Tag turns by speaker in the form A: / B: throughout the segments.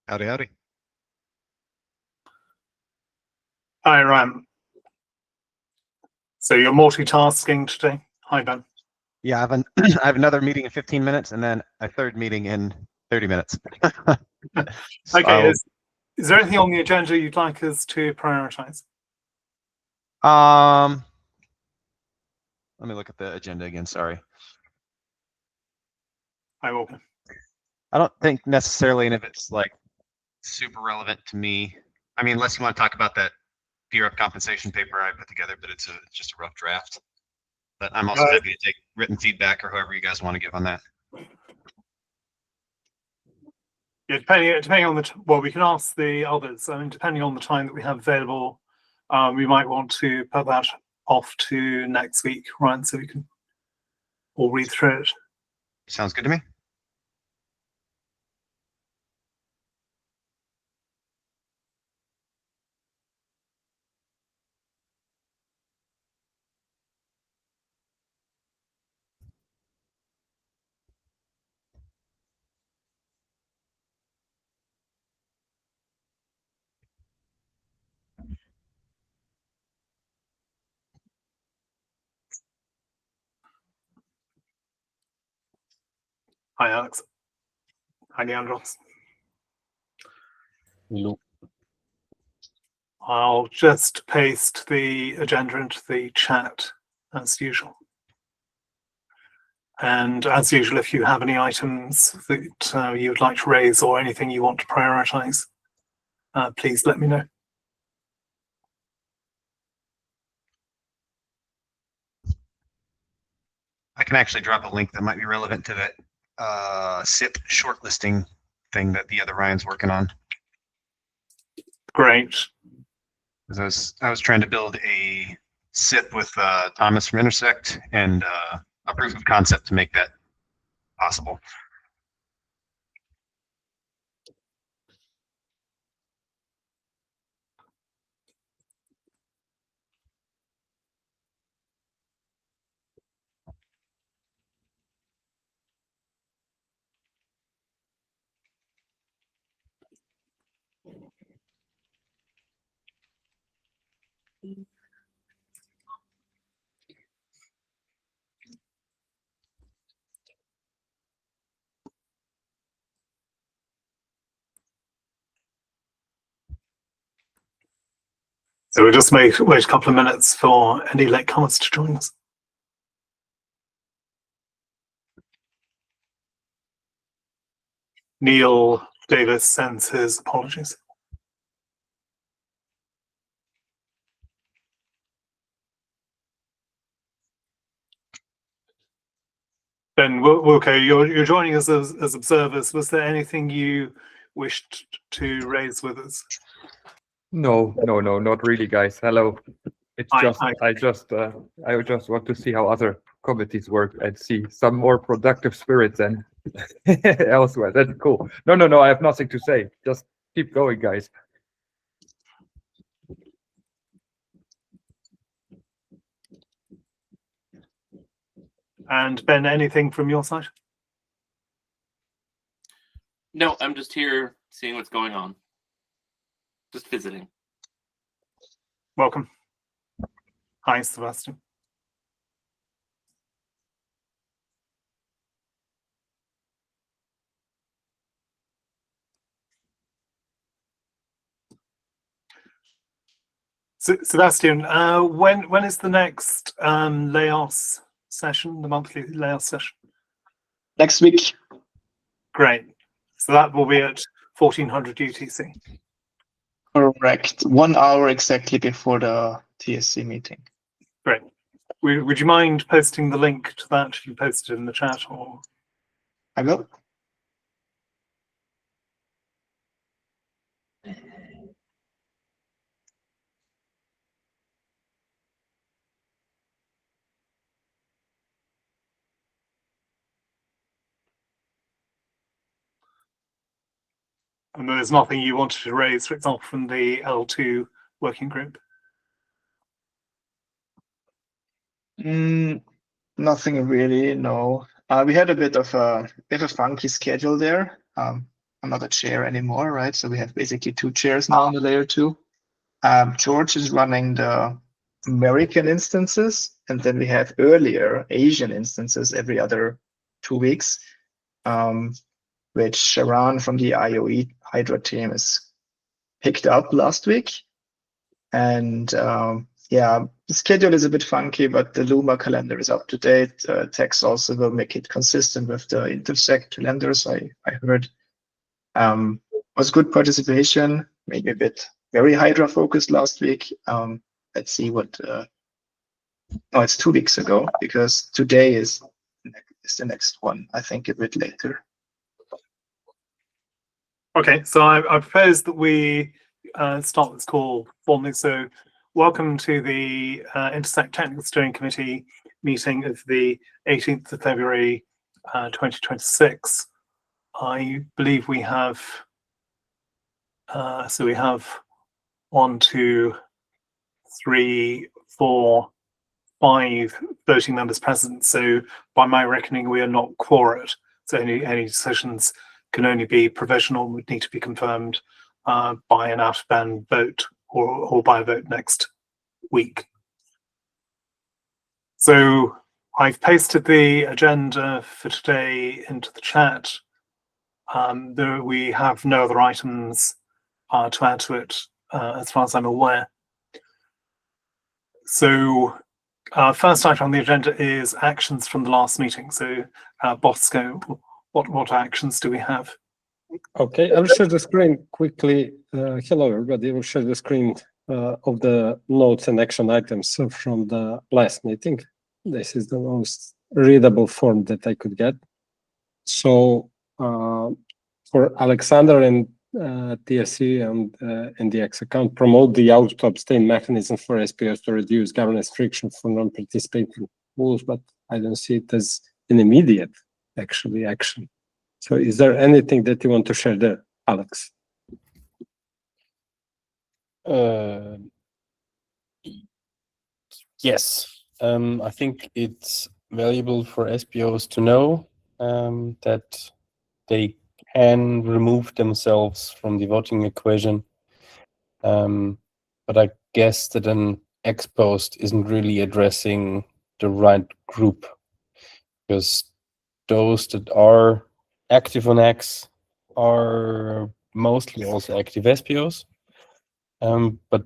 A: Howdy, howdy.
B: Hi, Ryan. So you're multitasking today? Hi, Ben.
A: Yeah, I have another meeting in 15 minutes and then a third meeting in 30 minutes. So
B: Okay, is there anything on the agenda you'd like us to prioritize?
A: let me look at the agenda again, sorry.
B: I will.
A: I don't think necessarily any of it's like super relevant to me. I mean, unless you want to talk about that DRF compensation paper I put together, but it's just a rough draft. But I'm also happy to take written feedback or however you guys want to give on that.
B: Yeah, depending on well, we can ask the others. I mean, depending on the time that we have available, we might want to put that off to next week, right? So we can all read through it.
A: Sounds good to me.
B: Hi, Alex. Hi, Leandros.
C: Hello.
B: I'll just paste the agenda into the chat as usual. And as usual, if you have any items that you would like to raise or anything you want to prioritize, please let me know.
A: I can actually drop a link that might be relevant to that SIP shortlisting thing that the other Ryan's working on.
B: Great.
A: Because I was trying to build a SIP with Thomas from Intersect and a proof of concept to make that possible.
B: So we'll just wait a couple of minutes for any latecomers to join us. Neil Davis sends his apologies. Ben Wilco, you're joining us as observers. Was there anything you wished to raise with us?
C: No, not really, guys. Hello. It's I just want to see how other committees work and see some more productive spirit than elsewhere. That's cool. No, I have nothing to say. Just keep going, guys.
B: And Ben, anything from your side?
D: No, I'm just here seeing what's going on. Just visiting.
B: Welcome. Hi, Sebastian. Sebastian, when is the next Laos session, the monthly Laos session?
E: Next week.
B: Great. So that will be at 1400 UTC.
E: Correct. 1 hour exactly before the TSC meeting.
B: Great. Would you mind posting the link to that? If you post it in the chat, or
E: I will.
B: and there's nothing you wanted to raise, for example, from the L2 working group?
E: Nothing really, no. We had a bit of a funky schedule there. another chair anymore, right? So we have basically 2 chairs now on the layer 2. George is running the American instances, and then we have earlier Asian instances every other 2 weeks, which Sharon from the IOE Hydra team is picked up last week. And yeah, the schedule is a bit funky, but the Luma calendar is up to date. Tex also will make it consistent with the Intersect calendars, I heard. Was good participation, maybe a bit very Hydra focused last week. Let's see what, no, it's 2 weeks ago, because today is the next one, I think a bit later.
B: Okay, so I propose that we start this call formally. So welcome to the Intersect Technical Steering Committee meeting of the 18th of February 2026. I believe we have, so we have 1, 2, 3, 4, 5 voting members present. So by my reckoning, we are not quorate. So any decisions can only be provisional, would need to be confirmed by an out-of-band vote or by a vote next week. So I've pasted the agenda for today into the chat. We have no other items to add to it as far as I'm aware. So first item on the agenda is actions from the last meeting. So Bosco, what actions do we have?
F: Okay, I'll share the screen quickly. Hello, everybody. We'll share the screen of the notes and action items from the last meeting. This is the most readable form that I could get. So for Alexander and TSC and NDX account, promote the auto-abstain mechanism for SPOs to reduce governance friction for non-participating pools, but I don't see it as an immediate action. So is there anything that you want to share there, Alex?
G: Yes, I think it's valuable for SPOs to know that they can remove themselves from the voting equation. But I guess that an ex post isn't really addressing the right group, because those that are active on X are mostly also active SPOs. But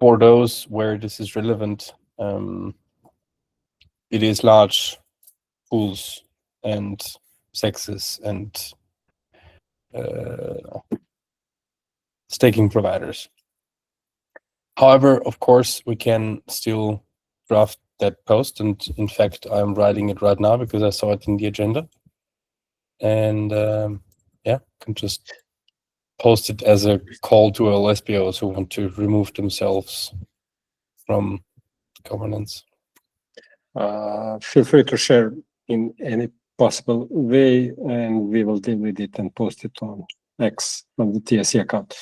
G: for those where this is relevant, it is large pools and sexes and staking providers. However, of course, we can still draft that post, and in fact, I'm writing it right now because I saw it in the agenda. And yeah, can just post it as a call to all SPOs who want to remove themselves from governance.
F: Feel free to share in any possible way, and we will deal with it and post it on X from the TSC account.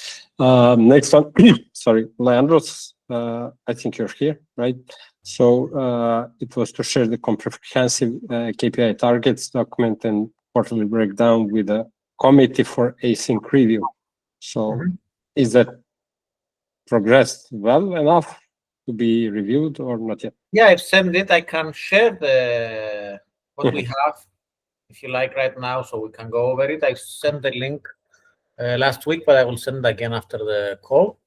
F: Next one, sorry, Leandros, I think you're here, right? So it was to share the comprehensive KPI targets document and quarterly breakdown with a committee for async review. So is that progressed well enough to be reviewed or not yet?
H: Yeah, I've sent it. I can share the what we have, if you like, right now, so we can go over it. I sent the link last week, but I will send it again after the call.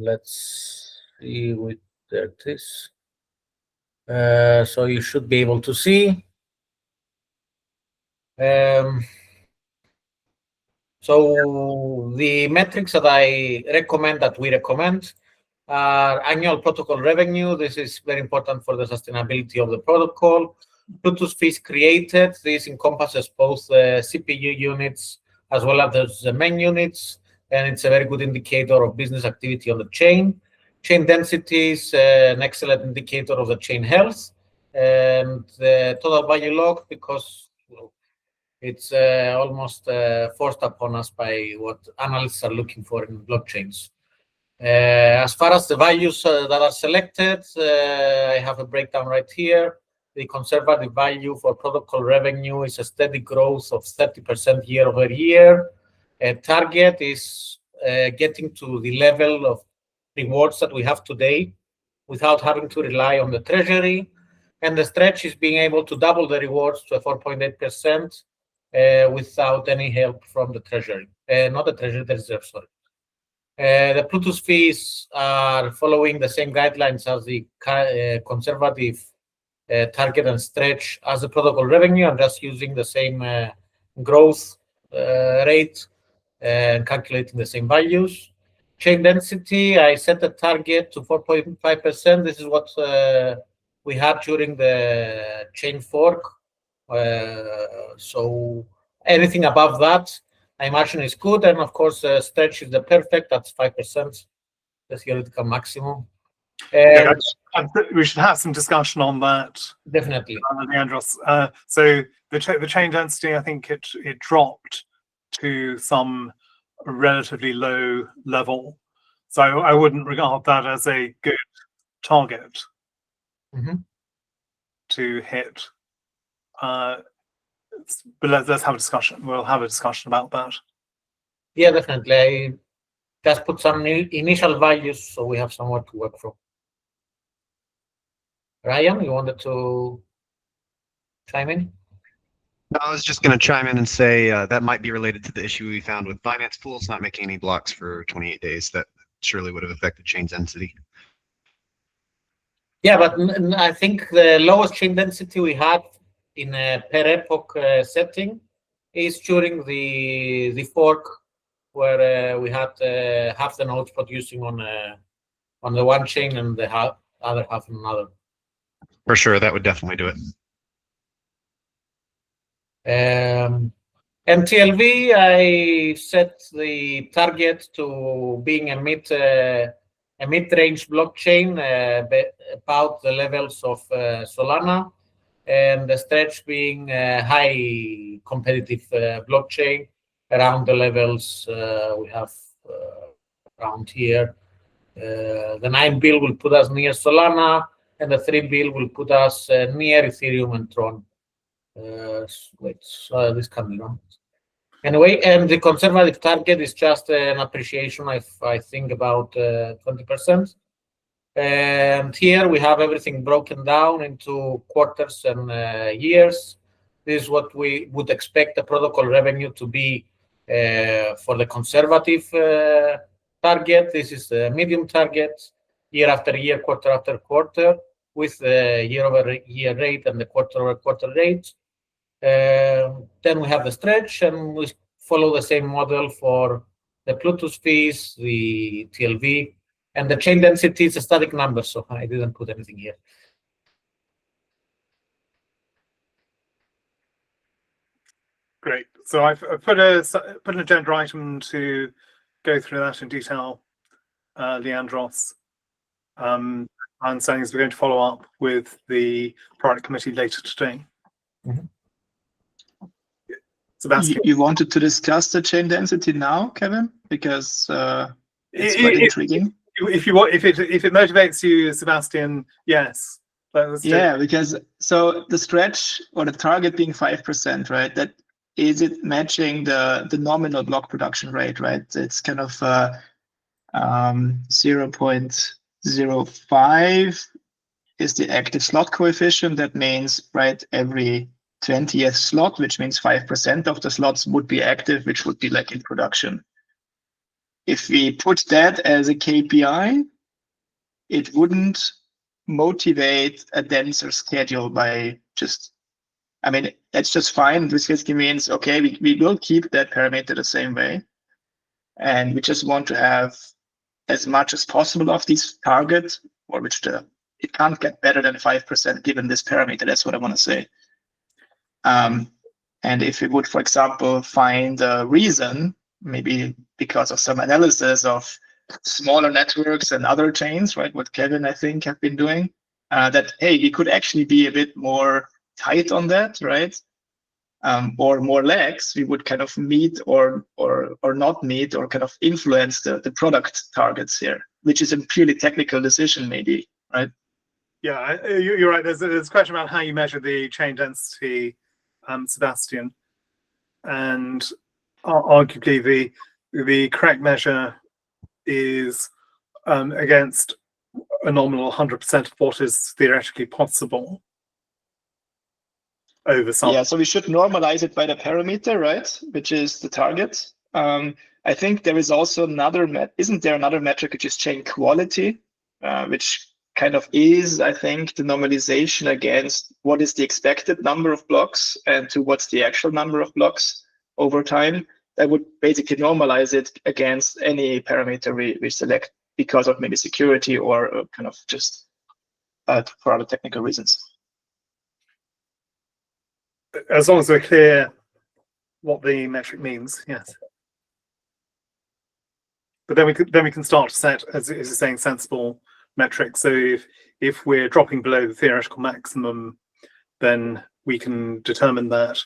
H: Let's see what there it is. So you should be able to see. So the metrics that I recommend, that we recommend, are annual protocol revenue. This is very important for the sustainability of the protocol. Bluetooth fees created. This encompasses both the CPU units as well as the main units, and it's a very good indicator of business activity on the chain. Chain density is an excellent indicator of the chain health, and the total value log, because it's almost forced upon us by what analysts are looking for in blockchains. As far as the values that are selected, I have a breakdown right here. the conservative value for protocol revenue is a steady growth of 30% year over year. Target is getting to the level of rewards that we have today without having to rely on the treasury. And the stretch is being able to double the rewards to a 4.8% without any help from the treasury. Not the treasury, the reserve, sorry. The Plutus fees are following the same guidelines as the conservative target and stretch as the protocol revenue. I'm just using the same growth rate and calculating the same values. Chain density, I set the target to 4.5%. This is what we had during the chain fork. So anything above that, I imagine is good. And of course, stretch is the perfect, that's 5%, the theoretical maximum.
B: Yeah, we should have some discussion on that.
H: Definitely.
B: Leandros. So the chain density, I think it dropped to some relatively low level. So I wouldn't regard that as a good target to hit. But let's have a discussion. We'll have a discussion about that.
H: Yeah, definitely. I just put some initial values so we have somewhere to work from. Ryan, you wanted to chime in?
A: No, I was just going to chime in and say that might be related to the issue we found with finance pools not making any blocks for 28 days. That surely would have affected chain density.
H: Yeah, but I think the lowest chain density we had in a per epoch setting is during the fork, where we had half the nodes producing on the one chain and the other half on another.
A: For sure, that would definitely do it.
H: MTLV, I set the target to being a mid-range blockchain, about the levels of Solana, and the stretch being a high competitive blockchain around the levels we have around here. The 9 bill will put us near Solana, and the 3 bill will put us near Ethereum and Tron. This coming around. Anyway, and the conservative target is just an appreciation, I think, about 20%. And here we have everything broken down into quarters and years. This is what we would expect the protocol revenue to be for the conservative target. This is the medium target, year after year, quarter after quarter, with the year-over-year rate and the quarter-over-quarter rate. Then we have the stretch, and we follow the same model for the Plutus fees, the TLV, and the chain density is a static number, so I didn't put anything here.
B: Great. So I've put an agenda item to go through that in detail, Leandros. And saying we're going to follow up with the product committee later today. Sebastian,
E: You wanted to discuss the chain density now, Kevin, because it's quite intriguing.
B: If it motivates you, Sebastian, yes.
E: Yeah, because so the stretch or the target being 5%, right? That is it matching the nominal block production rate, right? It's kind of 0.05 is the active slot coefficient. That means, right, every 20th slot, which means 5% of the slots would be active, which would be like in production. If we put that as a KPI, it wouldn't motivate a denser schedule by just, I mean, that's just fine. This basically means, okay, we will keep that parameter the same way. And we just want to have as much as possible of these targets, or which it can't get better than 5% given this parameter. That's what I want to say. And if we would, for example, find a reason, maybe because of some analysis of smaller networks and other chains, right? What Kevin, I think, have been doing, that, hey, we could actually be a bit more tight on that, right? Or more lax, we would kind of meet or not meet or kind of influence the product targets here, which is a purely technical decision maybe, right?
B: Yeah, you're right. There's a question about how you measure the chain density, Sebastian, and arguably the correct measure is against a nominal 100% of what is theoretically possible over some.
E: Yeah, so we should normalize it by the parameter, right? Which is the target. I think there is also another isn't there another metric which is chain quality, which kind of is, I think, the normalization against what is the expected number of blocks and to what's the actual number of blocks over time. That would basically normalize it against any parameter we select because of maybe security or kind of just for other technical reasons.
B: As long as we're clear what the metric means, yes. But then we can start to set, as you're saying, sensible metrics. So if we're dropping below the theoretical maximum, then we can determine that.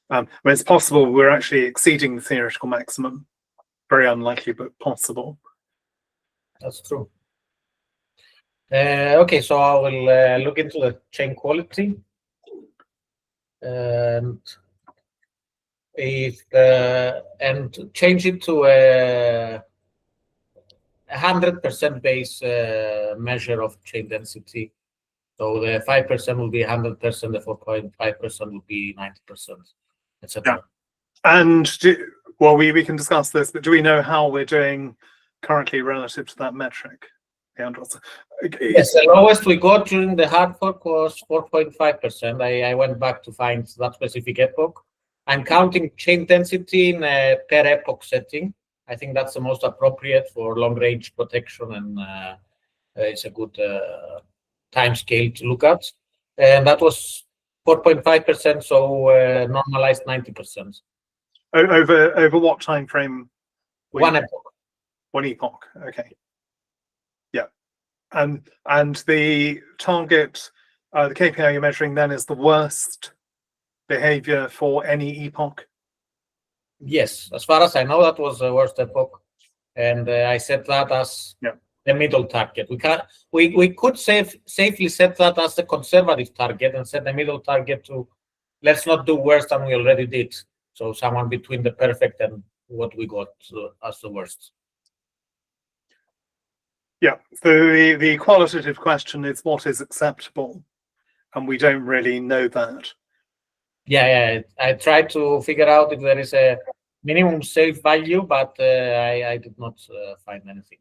B: When it's possible, we're actually exceeding the theoretical maximum. Very unlikely, but possible.
H: That's true. Okay, so I will look into the chain quality. And and change it to a 100% base measure of chain density. So the 5% will be 100%, the 4.5% will be 90%, etc.
B: And well, we can discuss this, but do we know how we're doing currently relative to that metric, Leandros?
H: Yes, the lowest we got during the hard fork was 4.5%. I went back to find that specific epoch. I'm counting chain density in a per epoch setting. I think that's the most appropriate for long range protection, and it's a good time scale to look at. And that was 4.5%, so normalized 90%.
B: Over what time frame?
H: One epoch.
B: One epoch. Okay. Yeah. And the target, the KPI you're measuring then is the worst behavior for any epoch.
H: Yes, as far as I know, that was the worst epoch, and I set that as the middle target. We could safely set that as the conservative target and set the middle target to let's not do worse than we already did. So someone between the perfect and what we got as the worst.
B: Yeah. So the qualitative question is what is acceptable, and we don't really know that.
H: Yeah. I tried to figure out if there is a minimum safe value, but I did not find anything.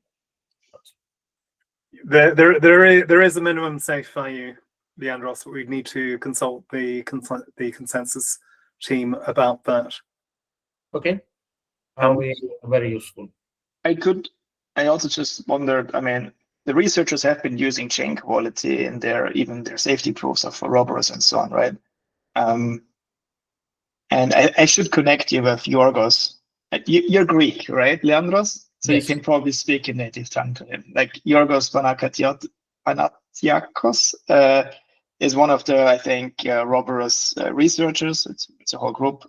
B: There is a minimum safe value, Leandros. We need to consult the consensus team about that.
H: Okay. Very useful.
E: I also just wondered, I mean, the researchers have been using chain quality in even their safety proofs of Ouroboros and so on, right? And I should connect you with Yorgos. You're Greek, right, Leandros? So yes. You can probably speak in native tongue to him. Like Yorgos Panagiotakos is one of the, I think, Ouroboros researchers. It's a whole group.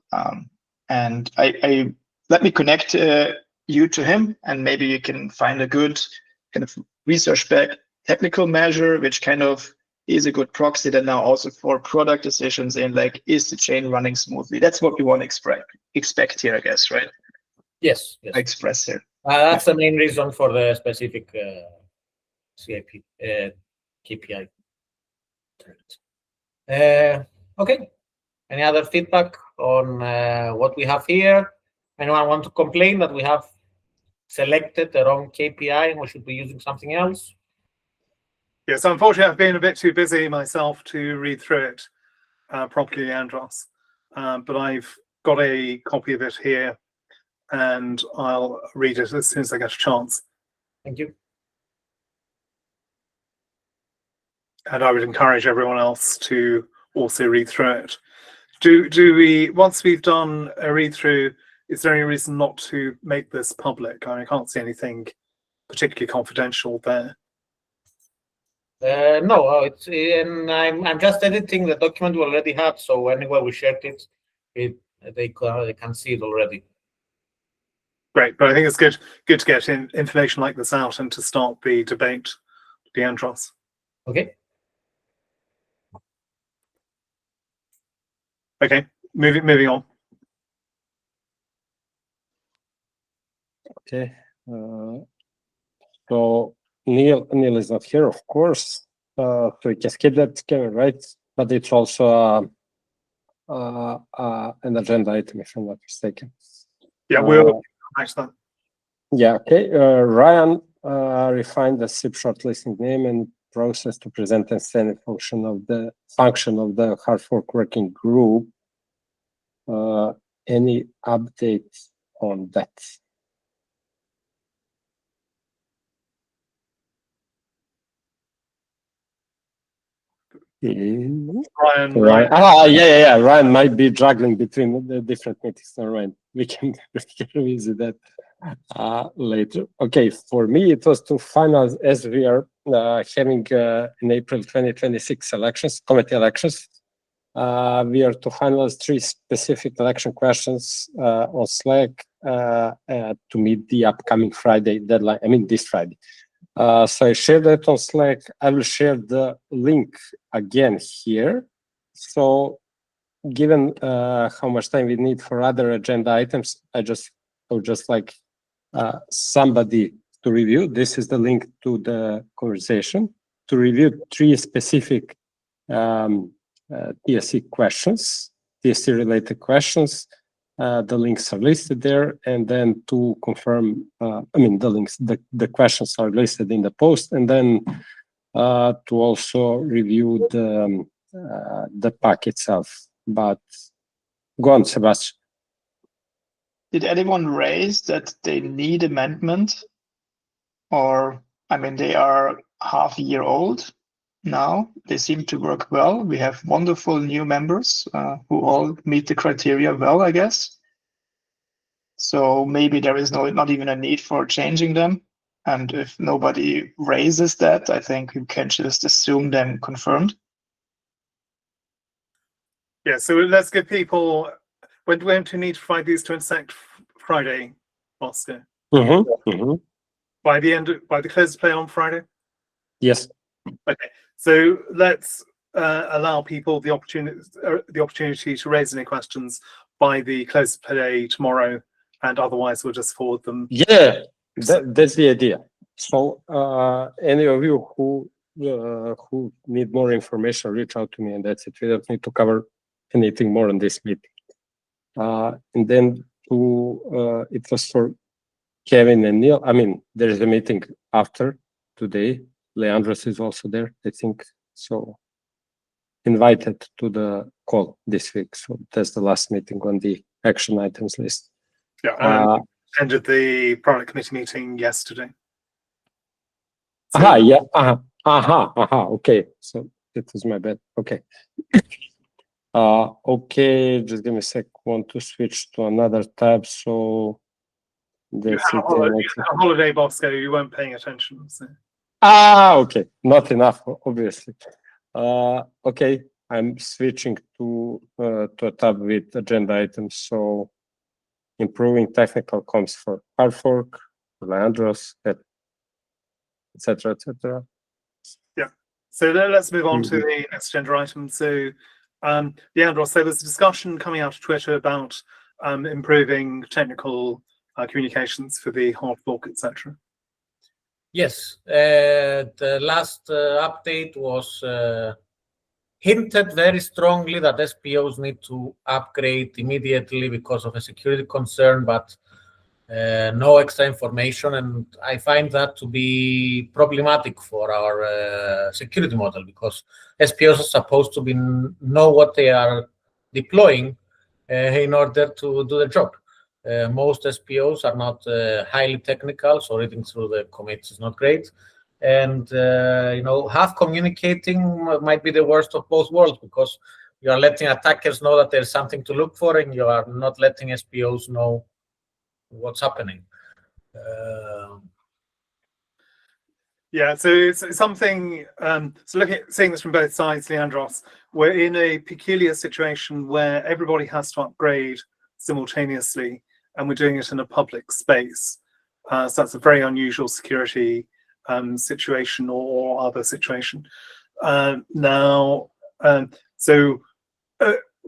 E: And I let me connect you to him, and maybe you can find a good kind of research-backed technical measure, which kind of is a good proxy then now also for product decisions in like, is the chain running smoothly? That's what we want to expect here, I guess, right?
H: Yes.
E: Express here.
H: That's the main reason for the specific CIP KPI. Okay. Any other feedback on what we have here? Anyone want to complain that we have selected the wrong KPI and we should be using something else?
B: Yes, unfortunately, I've been a bit too busy myself to read through it properly, Andros. But I've got a copy of it here, and I'll read it as soon as I get a chance.
H: Thank you.
B: And I would encourage everyone else to also read through it. Do we, once we've done a read through, is there any reason not to make this public? I can't see anything particularly confidential there.
H: No, and I'm just editing the document we already had. So anyway, we shared it. They can see it already.
B: Great, but I think it's good to get information like this out and to start the debate, Leandros.
H: Okay.
B: Okay, moving on.
F: Okay. So Neil is not here, of course. So we can skip that, Kevin, right? But it's also an agenda item, if I'm not mistaken.
B: Yeah, we'll come back to that.
F: Yeah. Okay. Ryan refined the SIP shortlisting name and process to present and standard function of the hard fork working group. Any updates on that?
B: Ryan.
F: Yeah. Ryan might be juggling between the different meetings. So Ryan, we can revisit that later. Okay, for me, it was to finalize, as we are having in April 2026 elections, committee elections. We are to finalize 3 specific election questions on Slack to meet the upcoming Friday deadline. I mean, this Friday. So I shared that on Slack. I will share the link again here. So given how much time we need for other agenda items, I would just like somebody to review. This is the link to the conversation to review 3 specific TSC questions, TSC related questions. The links are listed there, and then to confirm, the questions are listed in the post, and then to also review the pack itself. But go on, Sebastian.
E: Did anyone raise that they need amendment? Or, they are half a year old now. They seem to work well. We have wonderful new members who all meet the criteria well, I guess. So maybe there is not even a need for changing them. And if nobody raises that, I think we can just assume them confirmed.
B: Yeah, so let's give people, when do we need to provide these to Insect Friday, Oscar? By the close of play on Friday?
F: Yes.
B: Okay, so let's allow people the opportunity to raise any questions by the close of play tomorrow, and otherwise we'll just forward them.
F: Yeah, that's the idea. So any of you who need more information, reach out to me, and that's it. We don't need to cover anything more on this meeting. And then it was for Kevin and Neil. There is a meeting after today. Leandros is also there, I think. So invited to the call this week. So that's the last meeting on the action items list.
B: Yeah, ended the product committee meeting yesterday. So,
F: Okay, so it was my bad. Okay. Okay, just give me a sec. Want to switch to another tab. So
B: you had a holiday, Bosco. You weren't paying attention. So.
F: Okay, not enough, obviously. Okay, I'm switching to a tab with agenda items. So improving technical comms for hard fork, Leandros, etc.
B: Yeah. So let's move on to the next agenda item. So, Leandros, there was a discussion coming out of Twitter about improving technical communications for the hard fork, etc.
H: Yes, the last update was hinted very strongly that SPOs need to upgrade immediately because of a security concern, but no extra information. And I find that to be problematic for our security model, because SPOs are supposed to know what they are deploying in order to do the job. Most SPOs are not highly technical, so reading through the commits is not great. And half communicating might be the worst of both worlds, because you are letting attackers know that there's something to look for, and you are not letting SPOs know what's happening.
B: Yeah, so it's something. So seeing this from both sides, Leandros, we're in a peculiar situation where everybody has to upgrade simultaneously, and we're doing it in a public space. So that's a very unusual security situation or other situation.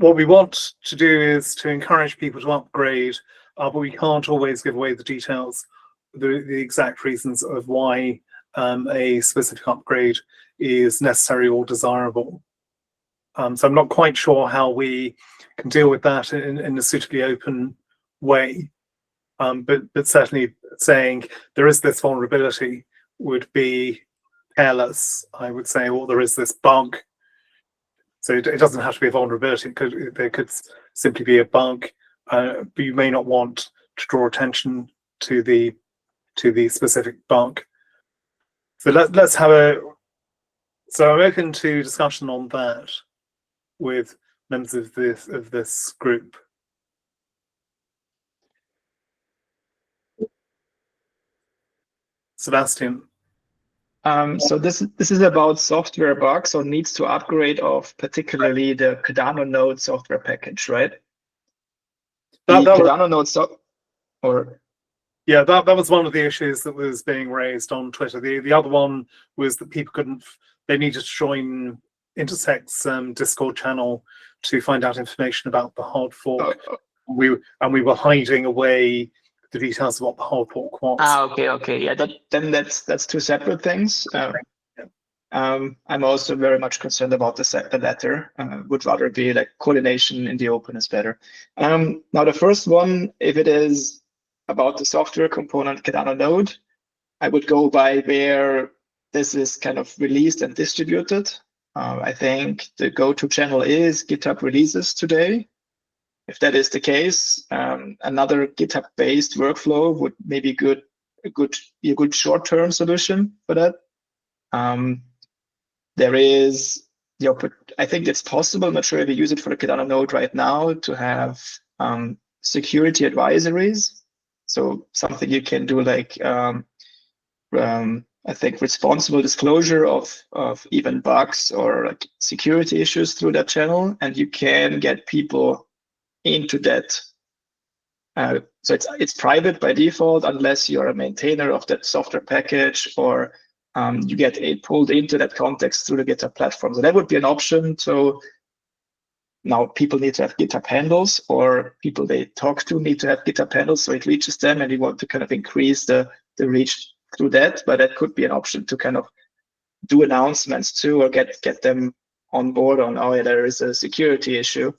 B: what we want to do is to encourage people to upgrade, but we can't always give away the details, the exact reasons of why a specific upgrade is necessary or desirable. So I'm not quite sure how we can deal with that in a suitably open way. But certainly saying there is this vulnerability would be careless, I would say, or there is this bug. So it doesn't have to be a vulnerability. There could simply be a bug, but you may not want to draw attention to the specific bug. So let's have a. So I'm open to discussion on that with members of this group. Sebastian.
E: So this is about software bugs or needs to upgrade of particularly the Cardano node software package, right?
B: That
E: Cardano node
B: Yeah, that was one of the issues that was being raised on Twitter. The other one was that people they needed to join Intersect's Discord channel to find out information about the hard fork. We were hiding away the details of what the hard fork was.
E: Okay. Yeah, then that's two separate things. I'm also very much concerned about the latter. Would rather be like coordination in the open is better. Now the first one, if it is about the software component Cardano node, I would go by where this is kind of released and distributed. I think the go-to channel is GitHub releases today. If that is the case, another GitHub-based workflow would maybe be a good short-term solution for that. There is I think it's possible. I'm not sure if we use it for the Cardano node right now to have security advisories. So something you can do like I think responsible disclosure of even bugs or like security issues through that channel, and you can get people into that. So it's private by default unless you're a maintainer of that software package or you get pulled into that context through the GitHub platform. So that would be an option. So now people need to have GitHub handles, or people they talk to need to have GitHub handles so it reaches them, and you want to kind of increase the reach through that. But that could be an option to kind of do announcements too, or get them on board on, oh yeah, there is a security issue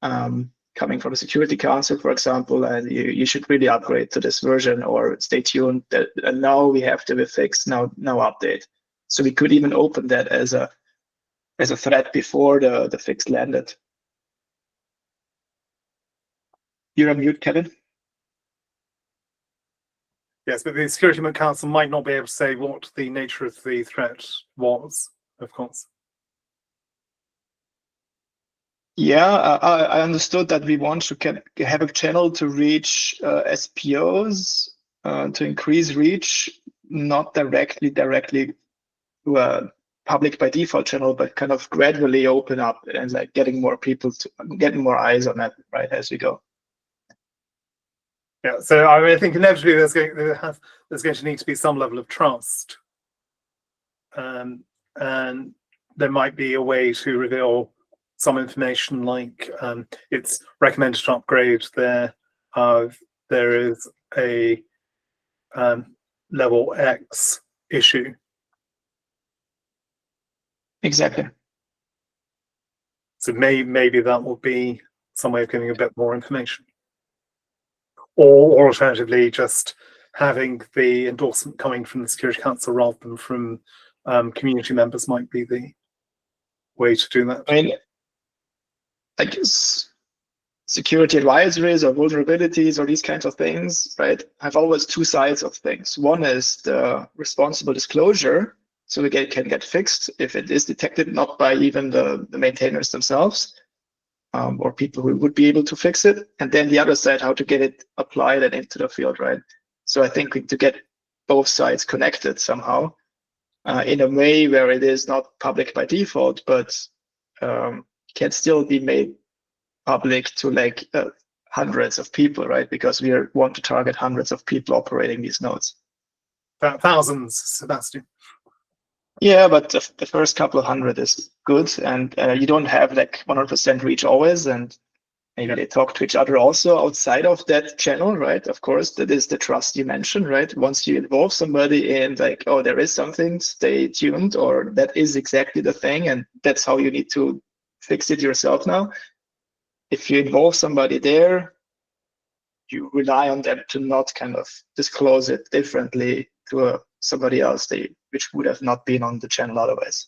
E: coming from the Security Council, for example, and you should really upgrade to this version, or stay tuned. That now we have to be fixed. Now update. So we could even open that as a thread before the fix landed. You're on mute, Kevin.
B: Yes, but the Security Council might not be able to say what the nature of the threat was, of course.
E: Yeah, I understood that we want to have a channel to reach SPOs to increase reach, not directly to a public by default channel, but kind of gradually open up and like getting more more eyes on that, right, as we go.
B: Yeah, so I mean, I think inevitably there's going to need to be some level of trust, and there might be a way to reveal some information like it's recommended to upgrade there. There is a level X issue.
E: Exactly.
B: So maybe that will be some way of giving a bit more information. Or alternatively, just having the endorsement coming from the Security Council rather than from community members might be the way to do that.
E: I mean, I guess security advisories or vulnerabilities or these kinds of things, right, have always two sides of things. One is the responsible disclosure, so the gate can get fixed if it is detected not by even the maintainers themselves. Or people who would be able to fix it, and then the other side, how to get it applied and into the field, right? So I think to get both sides connected somehow in a way where it is not public by default, but can still be made public to like hundreds of people, right? Because we want to target hundreds of people operating these nodes.
B: Thousands, Sebastian.
E: Yeah, but the first couple of hundred is good, and you don't have like 100% reach always, and maybe they talk to each other also outside of that channel, right? Of course, that is the trust you mentioned, right? Once you involve somebody in like, oh, there is something, stay tuned, or that is exactly the thing, and that's how you need to fix it yourself now. If you involve somebody there, you rely on them to not kind of disclose it differently to somebody else, which would have not been on the channel otherwise.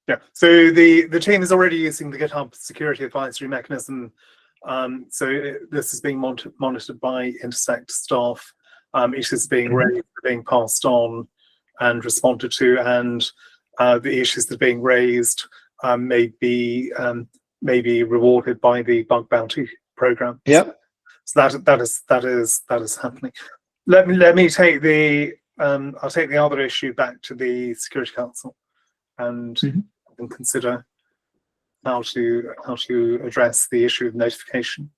B: Yeah, so the team is already using the GitHub security advisory mechanism. This is being monitored by Intersect staff. Issues being raised, being passed on and responded to, and the issues that are being raised may be rewarded by the bug bounty program.
E: Yep.
B: So that is happening. Let me take the I'll take the other issue back to the Security Council and consider how to address the issue of notification.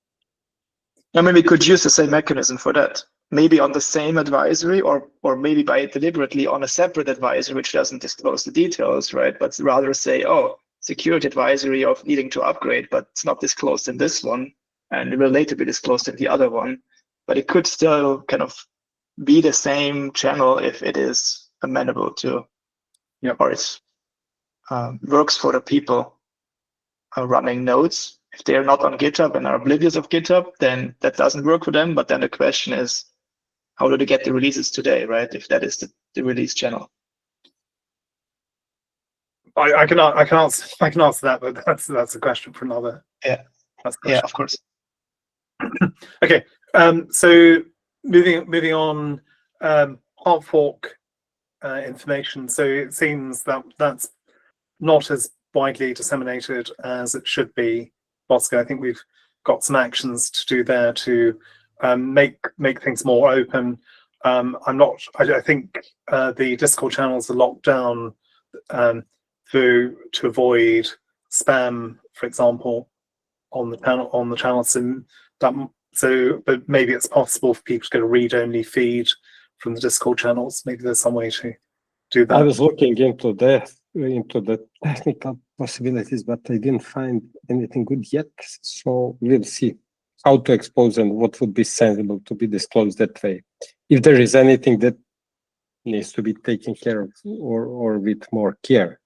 E: I mean, we could use the same mechanism for that. Maybe on the same advisory, or maybe by deliberately on a separate advisory which doesn't disclose the details, right? But rather say, oh, security advisory of needing to upgrade, but it's not disclosed in this one, and it will later be disclosed in the other one. But it could still kind of be the same channel if it is amenable to, or it works for the people running nodes. If they're not on GitHub and are oblivious of GitHub, then that doesn't work for them. But then the question is, how do they get the releases today, right? If that is the release channel.
B: I can answer that, but that's a question for another.
E: Yeah. Yeah, of course.
B: Okay. So moving on, hard fork information. So it seems that that's not as widely disseminated as it should be. Bosco, I think we've got some actions to do there to make things more open. I think the Discord channels are locked down to avoid spam, for example, on the channel. But maybe it's possible for people to get a read-only feed from the Discord channels. Maybe there's some way to do that.
F: I was looking into the technical possibilities, but I didn't find anything good yet. So we'll see how to expose and what would be sensible to be disclosed that way. If there is anything that needs to be taken care of or with more care.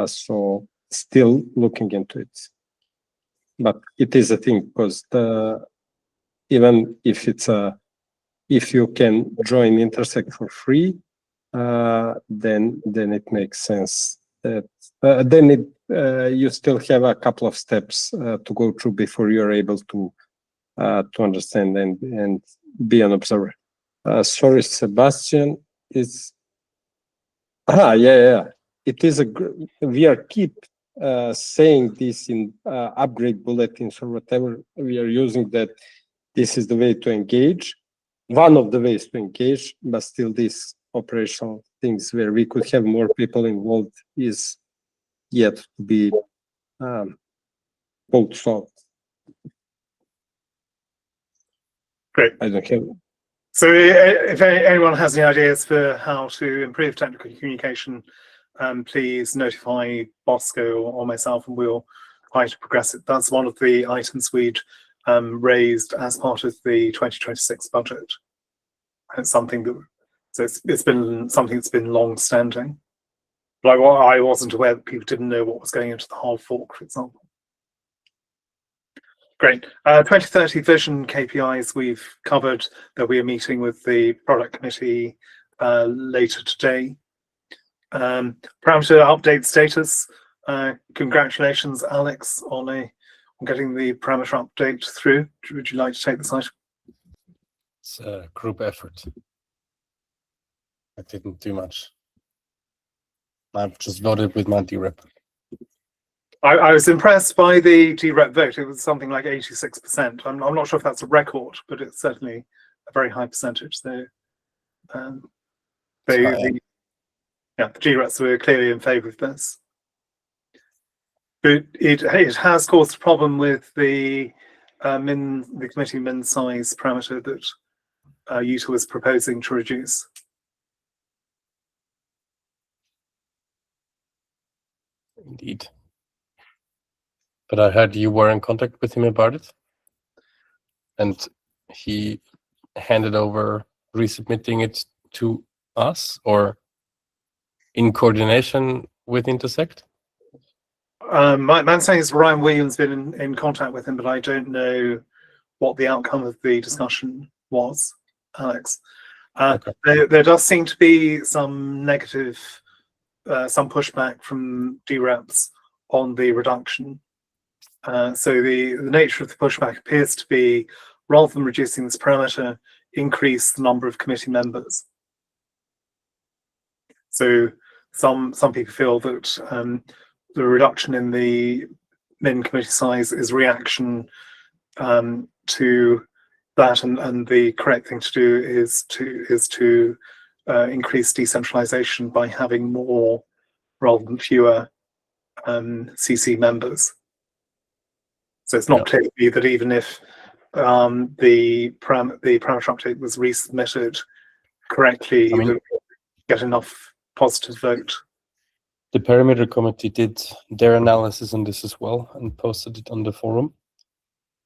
F: So still looking into it. But it is a thing because even if if you can join Intersect for free, then it makes sense that then you still have a couple of steps to go through before you're able to understand and be an observer. Sorry, Sebastian is yeah. It is we are keep saying this in upgrade bulletins or whatever we are using, that this is the way to engage, one of the ways to engage, but still these operational things where we could have more people involved is yet to be both solved.
B: Great.
F: I don't have.
B: So if anyone has any ideas for how to improve technical communication, please notify Bosco or myself and we'll try to progress it. That's one of the items we'd raised as part of the 2026 budget. It's something that, so it's been something that's been long standing. Like, I wasn't aware that people didn't know what was going into the hard fork, for example. Great. 2030 vision KPIs we've covered. There'll be a meeting with the product committee later today. Parameter update status. Congratulations, Alex, on getting the parameter update through. Would you like to take this item?
G: It's a group effort. I didn't do much. I've just voted with my DREP.
B: I was impressed by the DREP vote. It was something like 86%. I'm not sure if that's a record, but it's certainly a very high percentage. So, the GREPs were clearly in favour of this. But it has caused a problem with the committee min size parameter that Utah was proposing to reduce.
G: Indeed. But I heard you were in contact with him about it, and he handed over resubmitting it to us, or in coordination with Intersect.
B: My understanding is Ryan Williams been in contact with him, but I don't know what the outcome of the discussion was, Alex.
G: Okay.
B: There does seem to be some negative, some pushback from DREPs on the reduction. So the nature of the pushback appears to be, rather than reducing this parameter, increase the number of committee members. So some people feel that the reduction in the min committee size is reaction to that, and the correct thing to do is to increase decentralization by having more rather than fewer CC members. So it's not clear to me that even if the parameter update was resubmitted correctly,
G: I mean,
B: that it would get enough positive vote.
G: The parameter committee did their analysis on this as well and posted it on the forum.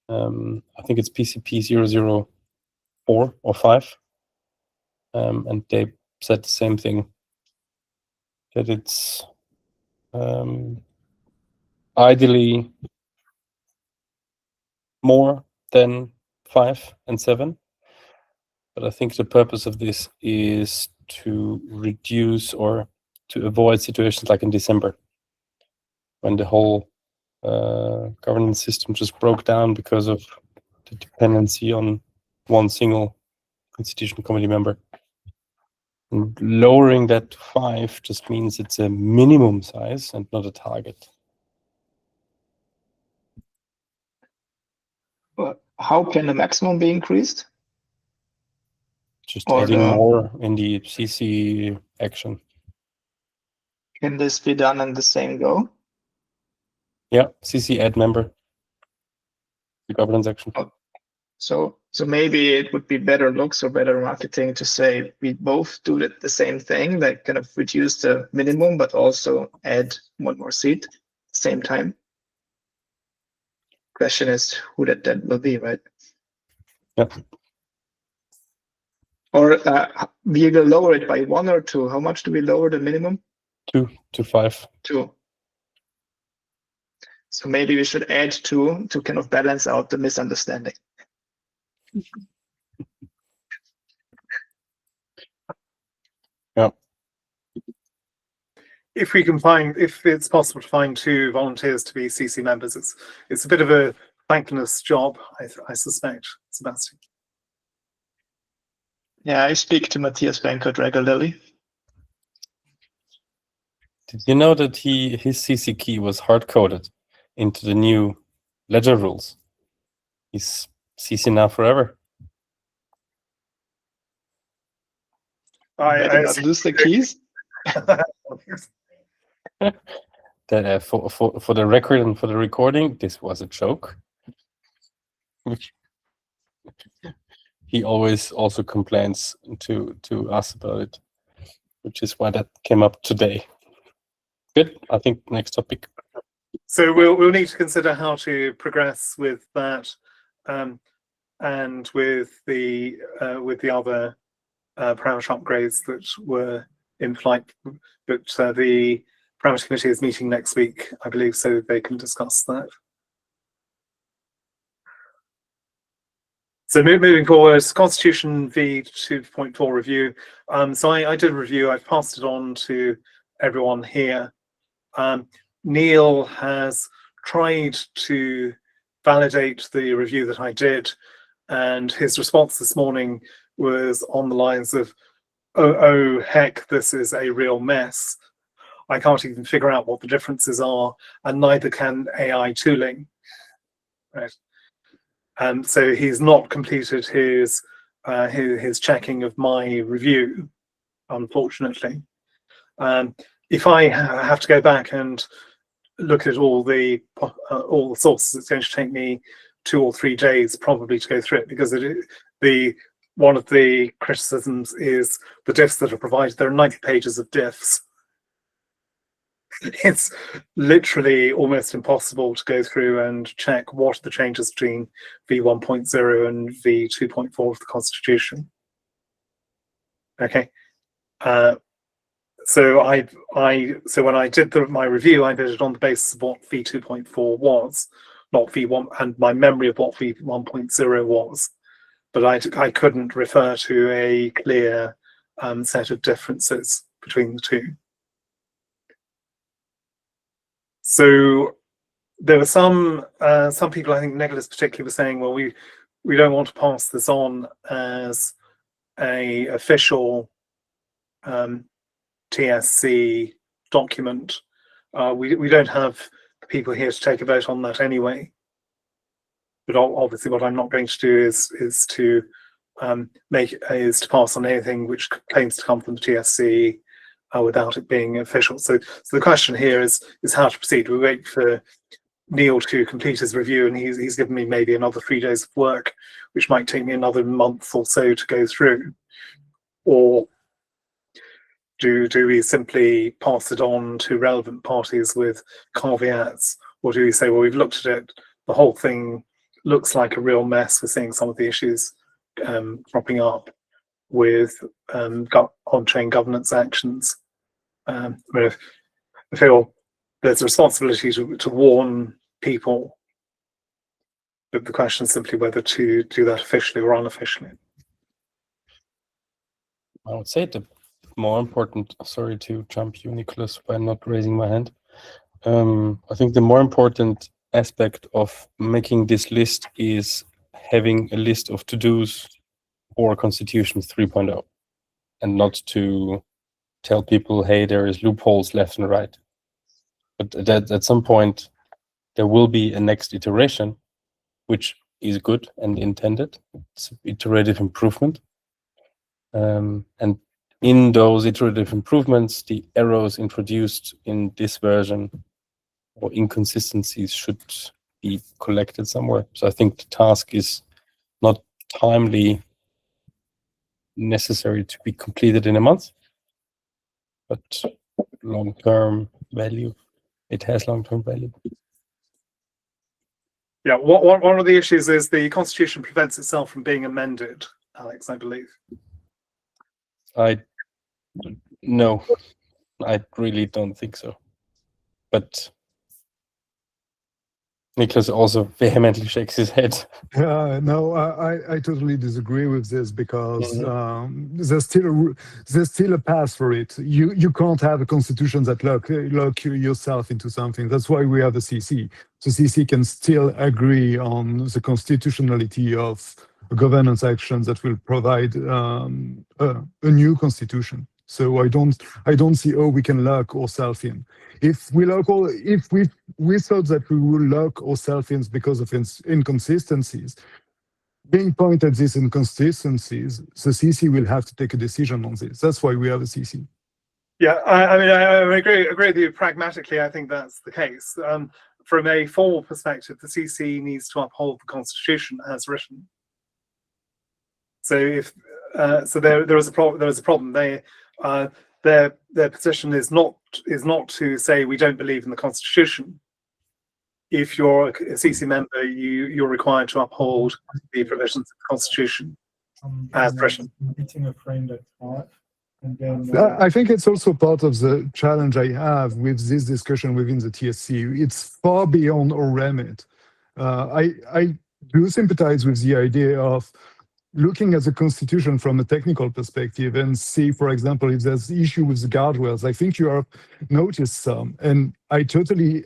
G: I think it's PCP 004 or 5. And they said the same thing, that it's ideally more than 5 and 7. But I think the purpose of this is to reduce or to avoid situations like in December, when the whole governance system just broke down because of the dependency on one single constitutional committee member. And lowering that to 5 just means it's a minimum size and not a target.
E: But how can the maximum be increased?
G: Just
E: Or
G: adding
E: the-
G: more in the CC action.
E: Can this be done in the same go?
G: Yeah, CC add member. The governance action.
E: So maybe it would be better looks or better marketing to say we both do the same thing, like kind of reduce the minimum, but also add one more seat at the same time. Question is who that will be, right?
G: Yeah.
E: Or we will lower it by 1 or 2. How much do we lower the minimum?
G: 2 to 5.
E: 2. So maybe we should add 2 to kind of balance out the misunderstanding.
G: Yeah.
B: If it's possible to find 2 volunteers to be CC members, it's a bit of a thankless job, I suspect, Sebastian.
E: Yeah, I speak to Matthias Bankert regularly.
G: Did you know that his CC key was hard-coded into the new ledger rules? He's CC now forever.
E: I did not lose the keys.
G: That for the record and for the recording, this was a joke. He always also complains to us about it, which is why that came up today. Good. I think next topic.
B: So we'll need to consider how to progress with that, and with the other parameter upgrades that were in flight. But the parameter committee is meeting next week, I believe, so they can discuss that. So moving forward, Constitution v 2.4 review. So I did a review. I've passed it on to everyone here. Neil has tried to validate the review that I did, and his response this morning was on the lines of, oh heck, this is a real mess. I can't even figure out what the differences are, and neither can AI tooling. Right. So he's not completed his checking of my review, unfortunately. If I have to go back and look at all the sources, it's going to take me 2 or 3 days probably to go through it, because one of the criticisms is the diffs that are provided. There are 90 pages of diffs. it's literally almost impossible to go through and check what are the changes between V1.0 and V2.4 of the Constitution. Okay. So when I did my review, I did it on the basis of what V2.4 was, not V1, and my memory of what V1.0 was. But I couldn't refer to a clear set of differences between the two. So there were some people, I think Nicholas particularly, was saying, well, we don't want to pass this on as a official TSC document. We don't have the people here to take a vote on that anyway. But obviously, what I'm not going to do is to pass on anything which claims to come from the TSC without it being official. So the question here is how to proceed. We wait for Neil to complete his review, and he's given me maybe another 3 days of work, which might take me another month or so to go through. Or do we simply pass it on to relevant parties with caveats, or do we say, well, we've looked at it, the whole thing looks like a real mess. We're seeing some of the issues cropping up with on-chain governance actions. I feel there's a responsibility to warn people, but the question is simply whether to do that officially or unofficially.
G: I would say the more important, sorry to jump you, Nicholas, by not raising my hand. I think the more important aspect of making this list is having a list of to-dos for Constitution 3.0, and not to tell people, hey, there is loopholes left and right. But at some point, there will be a next iteration, which is good and intended. It's iterative improvement. And in those iterative improvements, the errors introduced in this version or inconsistencies should be collected somewhere. So I think the task is not timely necessary to be completed in a month, but long-term value. It has long-term value.
B: Yeah, one of the issues is the Constitution prevents itself from being amended, Alex, I believe.
G: No, I really don't think so. But Nicholas also vehemently shakes his head.
I: No, I totally disagree with this, because there's still a path for it. You can't have a constitution that lock yourself into something. That's why we have a CC. So CC can still agree on the constitutionality of governance actions that will provide a new constitution. So I don't see how we can lock ourselves in. If we thought that we would lock ourselves in because of inconsistencies, being pointed at these inconsistencies, the CC will have to take a decision on this. That's why we have a CC.
B: Yeah, I agree with you pragmatically. I think that's the case. From a formal perspective, the CC needs to uphold the Constitution as written. So there is a problem. Their position is not to say we don't believe in the Constitution. If you're a CC member, you're required to uphold the provisions of the Constitution as written.
I: I think it's also part of the challenge I have with this discussion within the TSC. It's far beyond our remit. I do sympathize with the idea of looking at the Constitution from a technical perspective and see, for example, if there's issue with the guardrails. I think you have noticed some, and I'm totally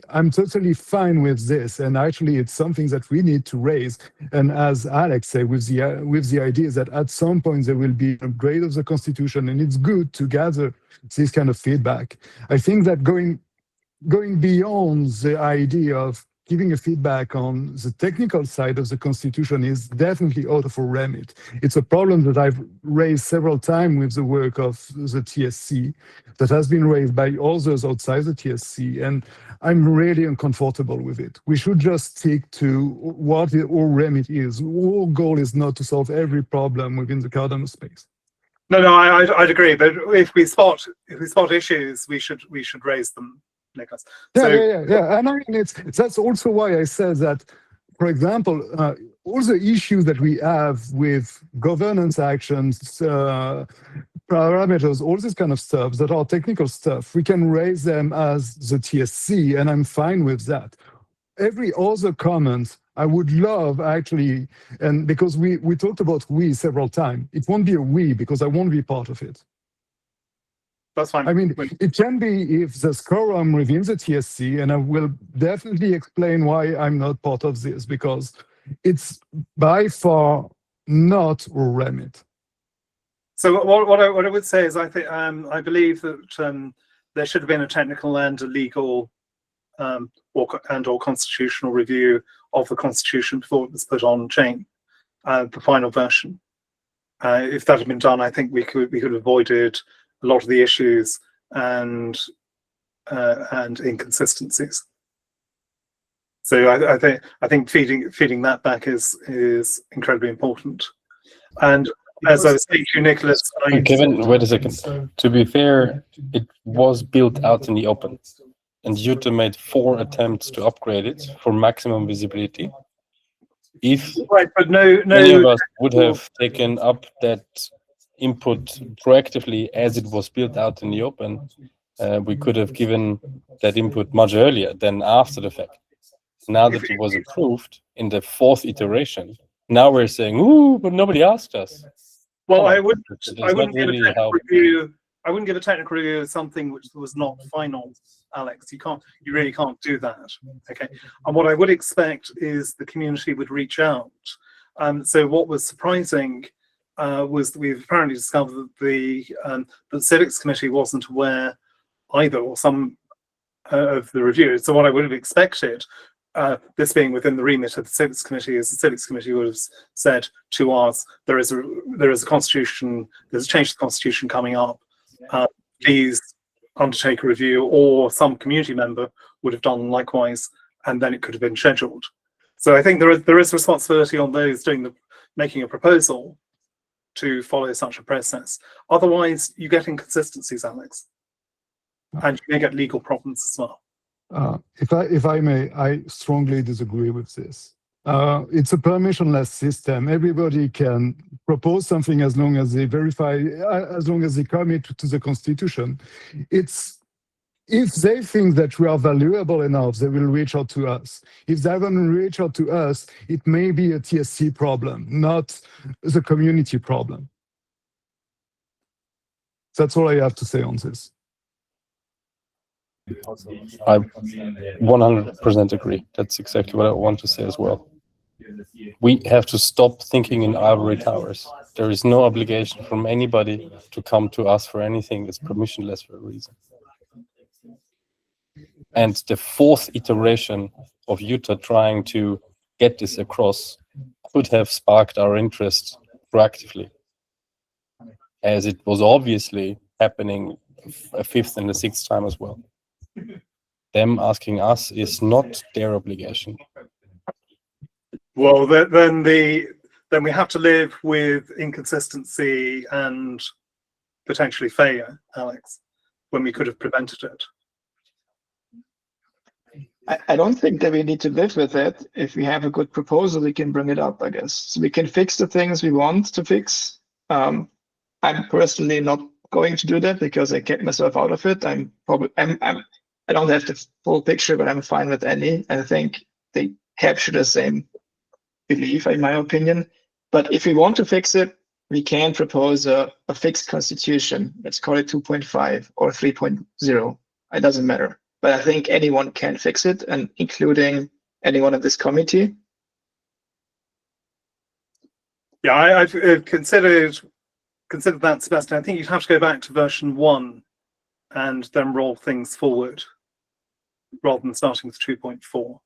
I: fine with this. And actually, it's something that we need to raise. And as Alex said, with the idea that at some point there will be an upgrade of the Constitution, and it's good to gather this kind of feedback. I think that going beyond the idea of giving a feedback on the technical side of the Constitution is definitely out of our remit. It's a problem that I've raised several times with the work of the TSC, that has been raised by others outside the TSC, and I'm really uncomfortable with it. We should just stick to what our remit is. Our goal is not to solve every problem within the Cardano space.
B: No, I'd agree. But if we spot issues, we should raise them. Nicholas.
I: Yeah,
B: So
I: yeah. And I mean, that's also why I said that, for example, all the issues that we have with governance actions, parameters, all this kind of stuff that are technical stuff, we can raise them as the TSC, and I'm fine with that. Every other comment I would love actually, and because we talked about we several times, it won't be a we because I won't be part of it.
B: that's fine.
I: I mean, it can be if the quorum within the TSC, and I will definitely explain why I'm not part of this, because it's by far not a remit.
B: So what I would say is I believe that there should have been a technical and a legal or constitutional review of the constitution before it was put on chain, the final version. If that had been done, I think we could have avoided a lot of the issues and inconsistencies. So I think feeding that back is incredibly important. And as I was saying to you, Nicholas,
G: Kevin, wait a second. To be fair, it was built out in the open, and Jutta made 4 attempts to upgrade it for maximum visibility. If
B: right, but
G: many of us would have taken up that input proactively as it was built out in the open, we could have given that input much earlier than after the fact. Now that it was approved in the 4th iteration, now we're saying, "Ooh, but nobody asked us."
B: Well, I
G: It
B: wouldn't
G: does
B: give
G: not
B: a
G: really
B: technical
G: help.
B: review. I wouldn't give a technical review of something which was not final, Alex. You really can't do that. Okay. And what I would expect is the community would reach out. So what was surprising was that we've apparently discovered that the Civics Committee wasn't aware either, or some of the review. So what I would have expected, this being within the remit of the Civics Committee, is the Civics Committee would have said to us, there is a constitution, there's a change to the constitution coming up. Please undertake a review, or some community member would have done likewise, and then it could have been scheduled. So I think there is responsibility on those making a proposal to follow such a process. Otherwise, you get inconsistencies, Alex, and you may get legal problems as well.
I: If I may, I strongly disagree with this. It's a permissionless system. Everybody can propose something as long as they verify, as long as they commit to the Constitution. If they think that we are valuable enough, they will reach out to us. If they haven't reached out to us, it may be a TSC problem, not the community problem. That's all I have to say on this.
G: I 100% agree. That's exactly what I want to say as well. We have to stop thinking in ivory towers. There is no obligation from anybody to come to us for anything that's permissionless for a reason. And the 4th iteration of Jutta trying to get this across could have sparked our interest proactively, as it was obviously happening a 5th and a 6th time as well. Them asking us is not their obligation.
B: Well, then we have to live with inconsistency and potentially failure, Alex, when we could have prevented it.
E: I don't think that we need to live with it. If we have a good proposal, we can bring it up, I guess. So we can fix the things we want to fix. I'm personally not going to do that because I kept myself out of it. I don't have the full picture, but I'm fine with any. I think they capture the same belief, in my opinion. But if we want to fix it, we can propose a fixed constitution. Let's call it 2.5 or 3.0. It doesn't matter. But I think anyone can fix it, and including anyone of this committee.
B: Yeah, I've considered that, Sebastian. I think you'd have to go back to version 1 and then roll things forward rather than starting with 2.4.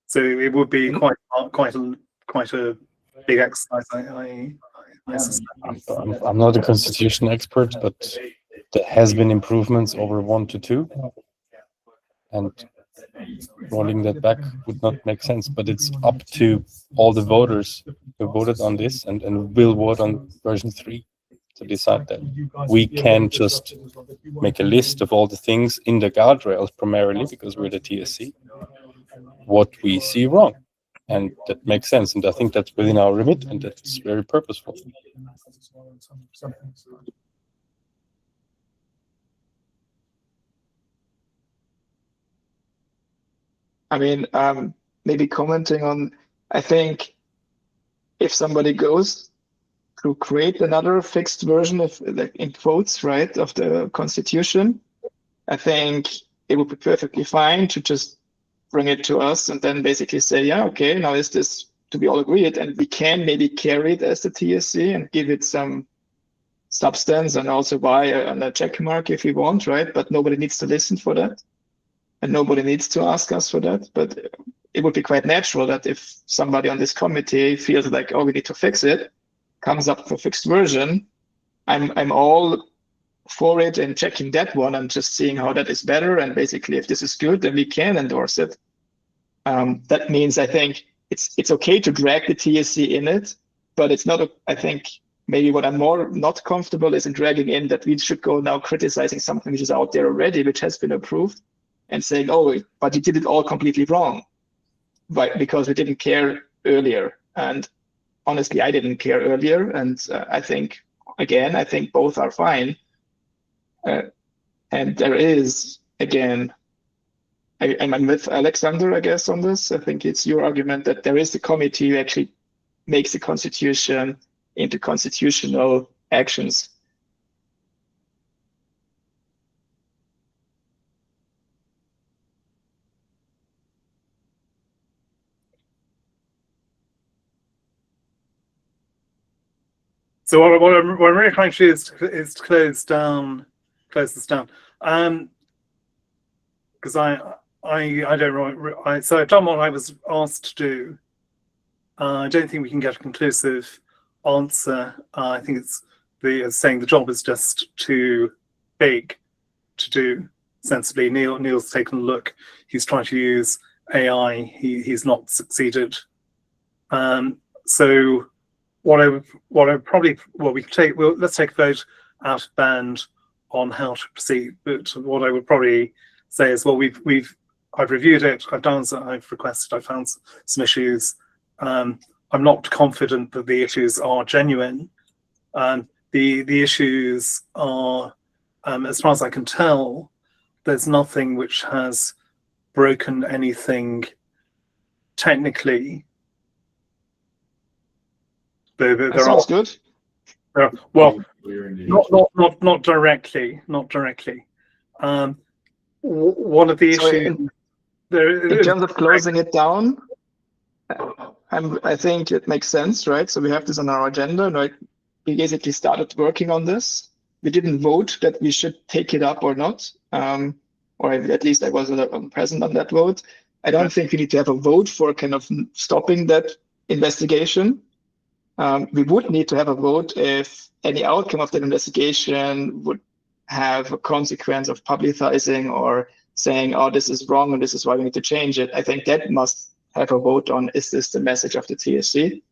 B: So it would be quite a big exercise. I suspect.
G: I'm not a constitution expert, but there has been improvements over 1 to 2, and rolling that back would not make sense. But it's up to all the voters who voted on this and will vote on version 3 to decide that. We can just make a list of all the things in the guardrails, primarily because we're the TSC, what we see wrong. And that makes sense. And I think that's within our remit, and that's very purposeful.
E: I mean, maybe commenting on, I think if somebody goes to create another fixed version of, like, in quotes, right, of the Constitution, I think it would be perfectly fine to just bring it to us and then basically say, yeah, okay, now is this to be all agreed, and we can maybe carry it as the TSC and give it some substance and also buy a check mark if we want, right? But nobody needs to listen for that. And nobody needs to ask us for that. But it would be quite natural that if somebody on this committee feels like, oh, we need to fix it, comes up for fixed version, I'm all for it and checking that one and just seeing how that is better. And basically, if this is good, then we can endorse it. That means I think it's okay to drag the TSC in it, but it's not, I think maybe what I'm more not comfortable is in dragging in that we should go now criticizing something which is out there already, which has been approved, and saying, oh, but you did it all completely wrong, because we didn't care earlier. And honestly, I didn't care earlier. And I think both are fine. And there is, again, I'm with Alexander, I guess, on this. I think it's your argument that there is the committee who actually makes the Constitution into constitutional actions.
B: So what I'm really trying to do is to close this down. Because I don't know. So I've done what I was asked to do. I don't think we can get a conclusive answer. I think it's saying the job is just too big to do sensibly. Neil's taken a look. He's trying to use AI. He's not succeeded. So let's take a vote out of band on how to proceed. But what I would probably say is, well, I've reviewed it, I've done as I've requested, I found some issues. I'm not confident that the issues are genuine. The issues are, as far as I can tell, there's nothing which has broken anything technically.
E: That sounds good.
B: Well, not directly. One of the issues.
E: In terms of closing it down, I think it makes sense, right? So we have this on our agenda, right? We basically started working on this. We didn't vote that we should take it up or not, or at least I wasn't present on that vote. I don't think we need to have a vote for kind of stopping that investigation. We would need to have a vote if any outcome of that investigation would have a consequence of publicizing or saying, oh, this is wrong and this is why we need to change it. I think that must have a vote on, is this the message of the TSC?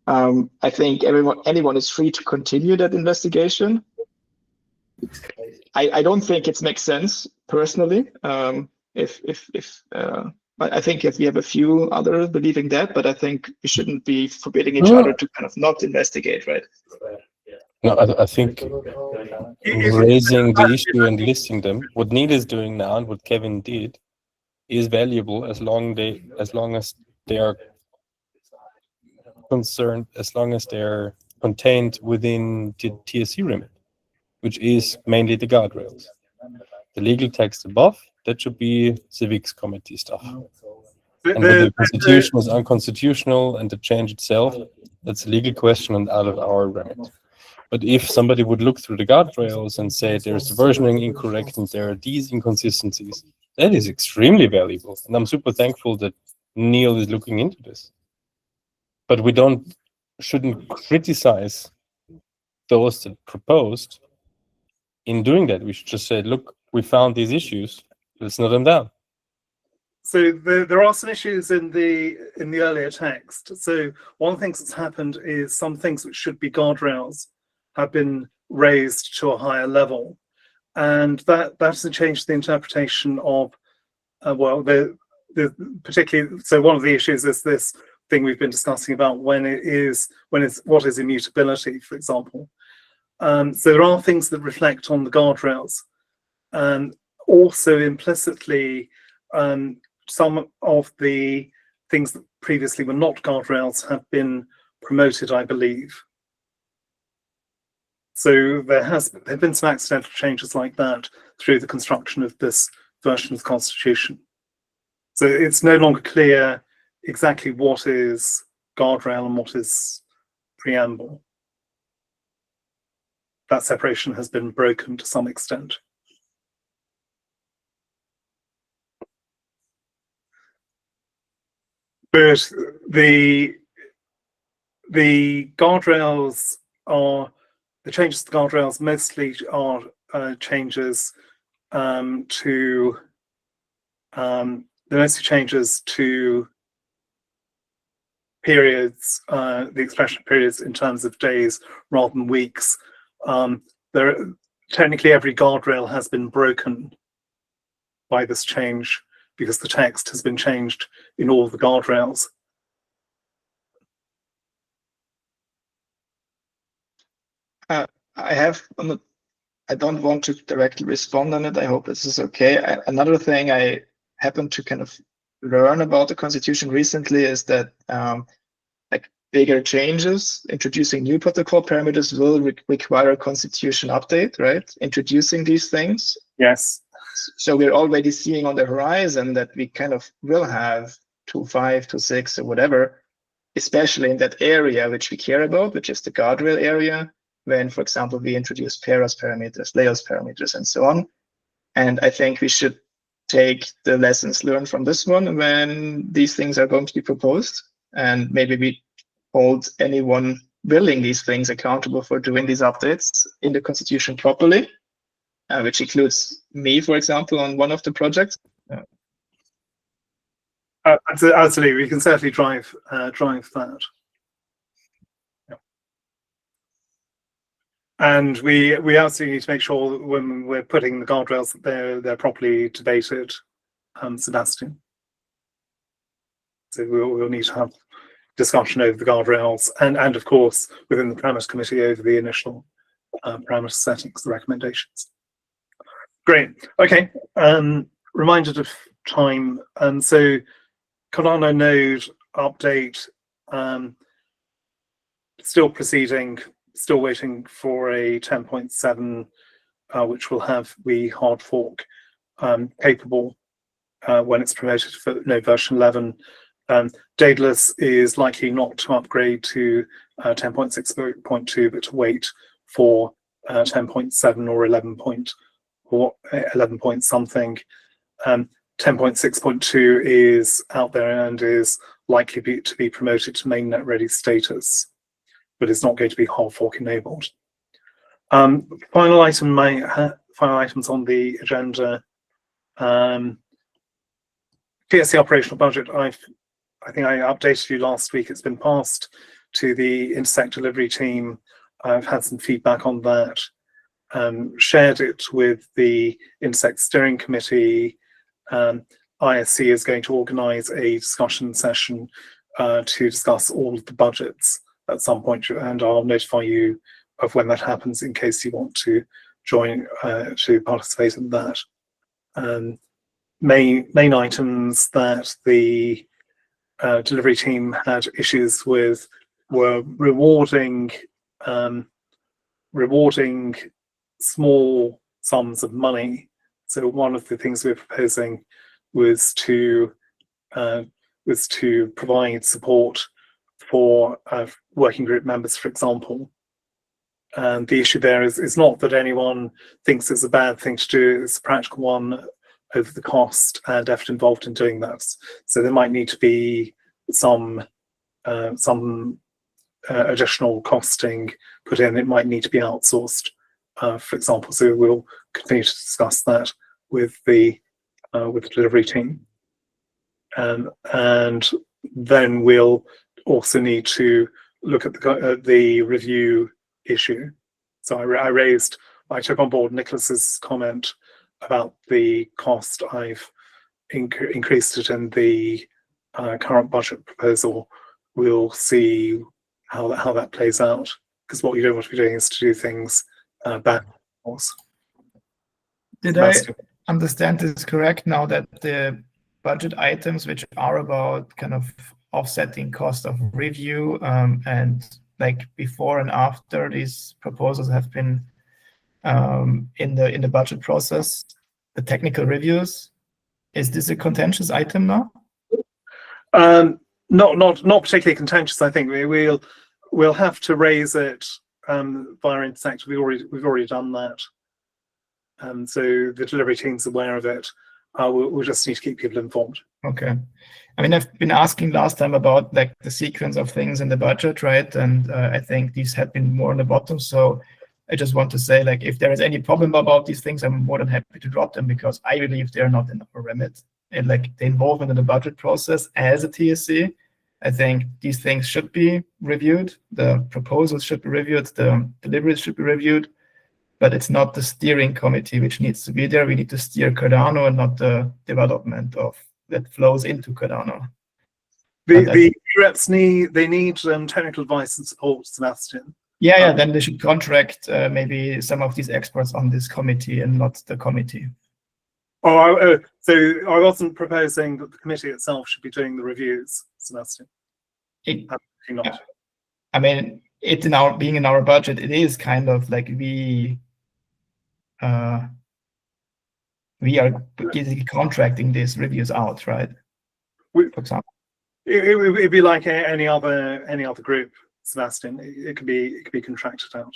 E: I think anyone is free to continue that investigation. I don't think it makes sense personally. I think if we have a few others believing that, but I think we shouldn't be forbidding each other to kind of not investigate, right?
G: No, I think raising the issue and listing them, what Neil is doing now and what Kevin did, is valuable as long as they are concerned, as long as they're contained within the TSC remit, which is mainly the guardrails. The legal text above, that should be civics committee stuff. And whether the Constitution is unconstitutional and the change itself, that's a legal question and out of our remit. But if somebody would look through the guardrails and say there's versioning incorrect and there are these inconsistencies, that is extremely valuable. And I'm super thankful that Neil is looking into this. But we shouldn't criticize those that proposed in doing that. We should just say, look, we found these issues, let's note them down.
B: So there are some issues in the earlier text. So one of the things that's happened is some things which should be guardrails have been raised to a higher level, and that's a change to the interpretation of well, the particularly. So one of the issues is this thing we've been discussing about what is immutability, for example. So there are things that reflect on the guardrails, and also implicitly some of the things that previously were not guardrails have been promoted, I believe. So there have been some accidental changes like that through the construction of this version of the Constitution. So it's no longer clear exactly what is guardrail and what is preamble. That separation has been broken to some extent. But the guardrails are, the changes to the guardrails mostly are changes to, they're mostly changes to periods, the expression of periods in terms of days rather than weeks. Technically every guardrail has been broken by this change because the text has been changed in all of the guardrails.
E: I don't want to directly respond on it. I hope this is okay. Another thing I happened to kind of learn about the Constitution recently is that like bigger changes, introducing new protocol parameters will require a Constitution update, right? Introducing these things.
B: Yes.
E: So we're already seeing on the horizon that we kind of will have 2.5, 2.6 or whatever, especially in that area which we care about, which is the guardrail area, when, for example, we introduce Peros parameters, Laos parameters, and so on. And I think we should take the lessons learned from this one when these things are going to be proposed, and maybe we hold anyone building these things accountable for doing these updates in the Constitution properly, which includes me, for example, on one of the projects.
B: Absolutely, we can certainly drive that. And we absolutely need to make sure that when we're putting the guardrails that they're properly debated, Sebastian. So we'll need to have discussion over the guardrails and of course within the parameter committee over the initial parameter settings, the recommendations. Great. Okay. Reminded of time. So Cardano node update still proceeding. Still waiting for a 10.7, which will have the hard fork capable when it's promoted for version 11. Daedalus is likely not to upgrade to 10.6.2, but to wait for 10.7 or 11 point something. 10.6.2 is out there and is likely to be promoted to mainnet ready status, but it's not going to be hard fork enabled. Final items on the agenda. TSC operational budget. I think I updated you last week. It's been passed to the Intersect delivery team. I've had some feedback on that. Shared it with the Intersect steering committee. ISC is going to organise a discussion session to discuss all of the budgets at some point, and I'll notify you of when that happens in case you want to join to participate in that. Main items that the delivery team had issues with were rewarding small sums of money. So one of the things we're proposing was to provide support for working group members, for example. And the issue there is not that anyone thinks it's a bad thing to do, it's a practical one over the cost and effort involved in doing that. So there might need to be some additional costing put in. It might need to be outsourced, for example. So we'll continue to discuss that with the delivery team. And then we'll also need to look at the review issue. So I took on board Nicholas's comment about the cost. I've increased it in the current budget proposal. We'll see how that plays out, because what you don't want to be doing is to do things backwards.
E: Did I understand this correct now, that the budget items which are about kind of offsetting cost of review and like before and after these proposals have been in the budget process, the technical reviews, is this a contentious item now?
B: Not particularly contentious. I think we'll have to raise it via Intersect. We've already done that. So the delivery team's aware of it. We'll just need to keep people informed.
E: Okay. I mean, I've been asking last time about like the sequence of things in the budget, right? And I think these had been more on the bottom. So I just want to say, like, if there is any problem about these things, I'm more than happy to drop them, because I believe they're not in our remit. And like the involvement in the budget process as a TSC, I think these things should be reviewed. The proposals should be reviewed. The deliveries should be reviewed. But it's not the steering committee which needs to be there. We need to steer Cardano and not the development of that flows into Cardano.
B: The reps need technical advice and support, Sebastian.
E: Yeah, then they should contract maybe some of these experts on this committee and not the committee.
B: So I wasn't proposing that the committee itself should be doing the reviews, Sebastian. Absolutely not.
E: I mean, it's being in our budget, it is kind of like we are basically contracting these reviews out, right? For example,
B: it'd be like any other group, Sebastian. It could be contracted out.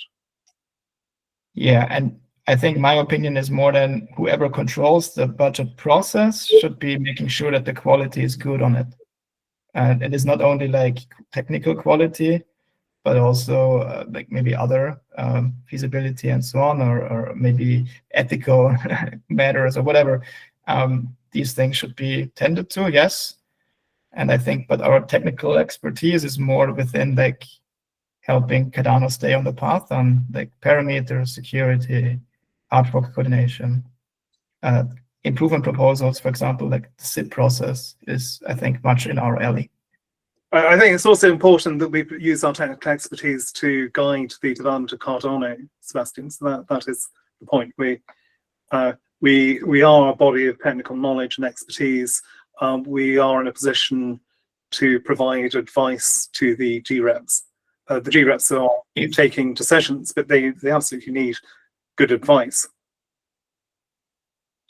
E: Yeah, and I think my opinion is more than whoever controls the budget process should be making sure that the quality is good on it, and it is not only like technical quality, but also like maybe other feasibility and so on, or maybe ethical matters or whatever. These things should be tended to, yes. And I think, but our technical expertise is more within like helping Cardano stay on the path on like parameters, security, hard fork coordination, improvement proposals, for example, like the SIP process is, I think, much in our alley.
B: I think it's also important that we use our technical expertise to guide the development of Cardano, Sebastian. So that is the point. We are a body of technical knowledge and expertise. We are in a position to provide advice to the GREPs. The GREPs are taking decisions, but they absolutely need good advice.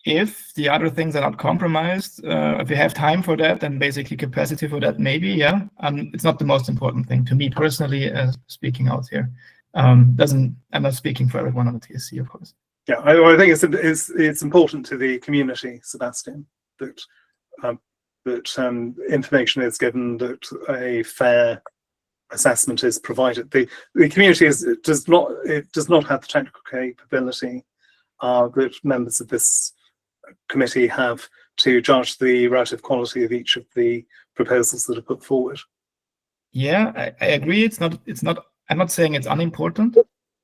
E: If the other things are not compromised, if you have time for that and basically capacity for that, maybe, yeah. It's not the most important thing to me personally, speaking out here. I'm not speaking for everyone on the TSC, of course.
B: Yeah, I think it's important to the community, Sebastian, that information is given, that a fair assessment is provided. The community does not have the technical capability that members of this committee have to judge the relative quality of each of the proposals that are put forward.
E: Yeah, I agree. It's not. I'm not saying it's unimportant.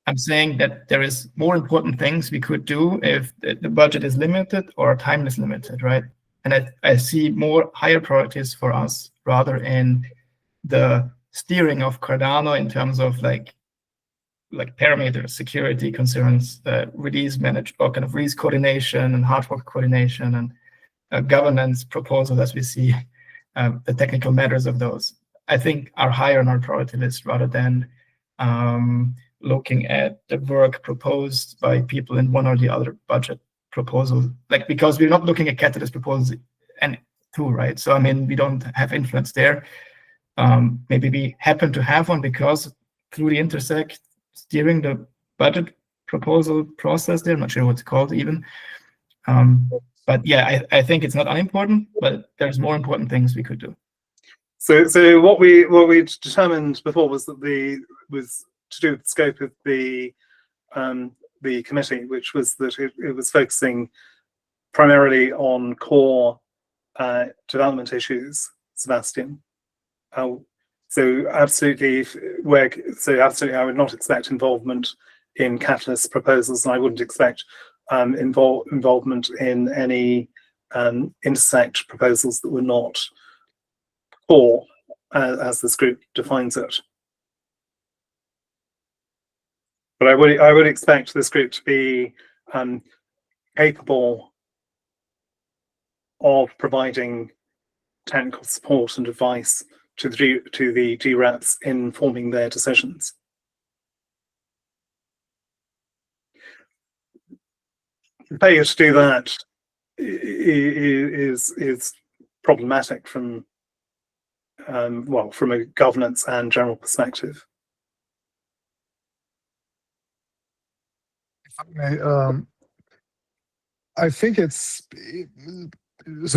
E: I'm saying that there is more important things we could do if the budget is limited or time is limited, right? And I see higher priorities for us rather in the steering of Cardano in terms of like parameters, security concerns, release management, or kind of release coordination and hard fork coordination and governance proposals, as we see the technical matters of those, I think are higher on our priority list rather than looking at the work proposed by people in one or the other budget proposal. Like, because we're not looking at Catalyst proposals and two, right? So I mean, we don't have influence there. Maybe we happen to have one because through the Intersect steering the budget proposal process there. I'm not sure what it's called even. But yeah, I think it's not unimportant, but there's more important things we could do.
B: So what we determined before was that was to do with the scope of the committee, which was that it was focusing primarily on core development issues, Sebastian. So absolutely, I would not expect involvement in Catalyst proposals, and I wouldn't expect involvement in any Intersect proposals that were not core, as this group defines it. But I would expect this group to be capable of providing technical support and advice to the DREPs in forming their decisions. Failure to do that is problematic from from a governance and general perspective.
I: I think the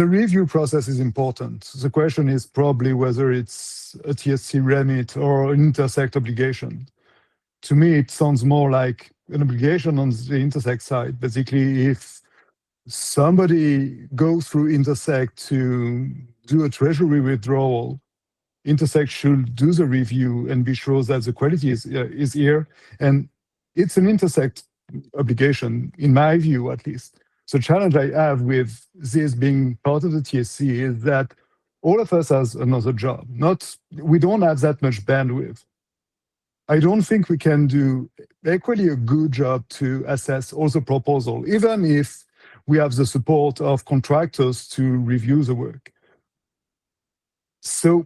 I: review process is important. The question is probably whether it's a TSC remit or an Intersect obligation. To me, it sounds more like an obligation on the Intersect side. Basically, if somebody goes through Intersect to do a treasury withdrawal, Intersect should do the review and be sure that the quality is here. And it's an Intersect obligation, in my view, at least. The challenge I have with this being part of the TSC is that all of us has another job. We don't have that much bandwidth. I don't think we can do equally a good job to assess all the proposal, even if we have the support of contractors to review the work. So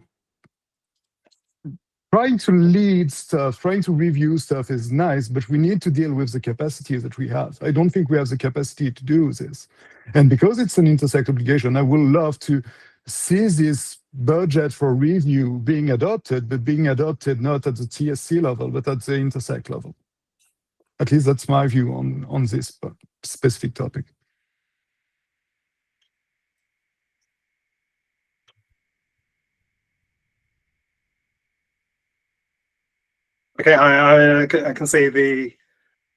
I: trying to lead stuff, trying to review stuff is nice, but we need to deal with the capacity that we have. I don't think we have the capacity to do this. And because it's an Intersect obligation, I would love to see this budget for review being adopted, but being adopted not at the TSC level, but at the Intersect level. At least that's my view on this specific topic.
B: Okay, I can see the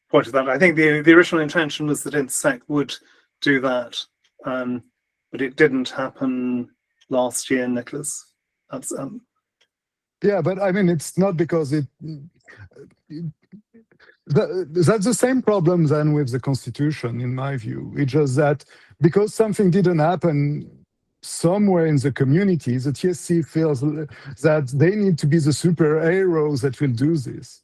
B: point of that. I think the original intention was that Intersect would do that, but it didn't happen last year, Nicholas. That's
I: Yeah, but I mean, it's not because that's the same problem then with the Constitution, in my view. It's just that because something didn't happen somewhere in the community, the TSC feels that they need to be the superheroes that will do this.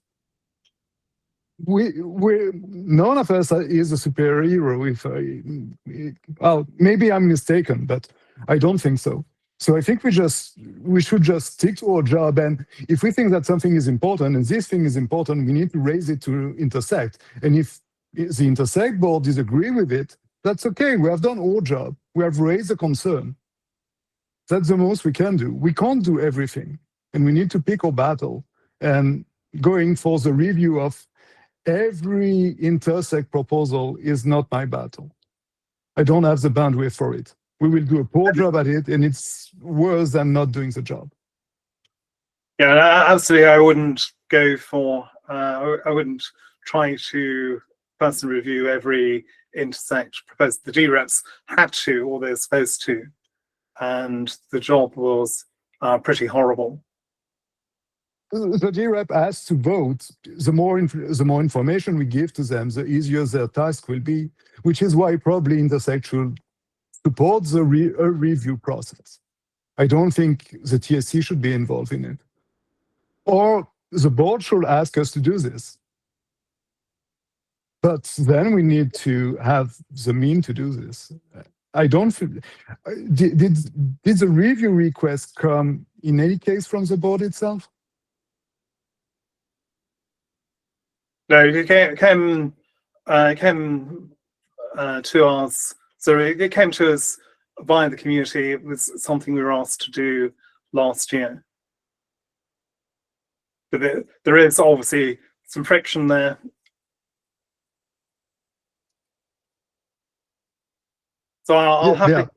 I: None of us is a superhero. Well, maybe I'm mistaken, but I don't think so. So I think we should just stick to our job, and if we think that something is important and this thing is important, we need to raise it to Intersect. And if the Intersect board disagree with it, that's okay. We have done our job. We have raised a concern. That's the most we can do. We can't do everything, and we need to pick our battle. And going for the review of every Intersect proposal is not my battle. I don't have the bandwidth for it. We will do a poor job at it, and it's worse than not doing the job.
B: Yeah, absolutely. I wouldn't go for. I wouldn't try to personally review every Intersect proposal. The DREPs had to, or they're supposed to, and the job was pretty horrible.
I: The DREP has to vote. The more information we give to them, the easier their task will be, which is why probably Intersect should support the review process. I don't think the TSC should be involved in it. Or the board should ask us to do this. But then we need to have the means to do this. I don't feel, did the review request come in any case from the board itself?
B: No, it came to us. So it came to us via the community. It was something we were asked to do last year. But there is obviously some friction there. So I'll have to,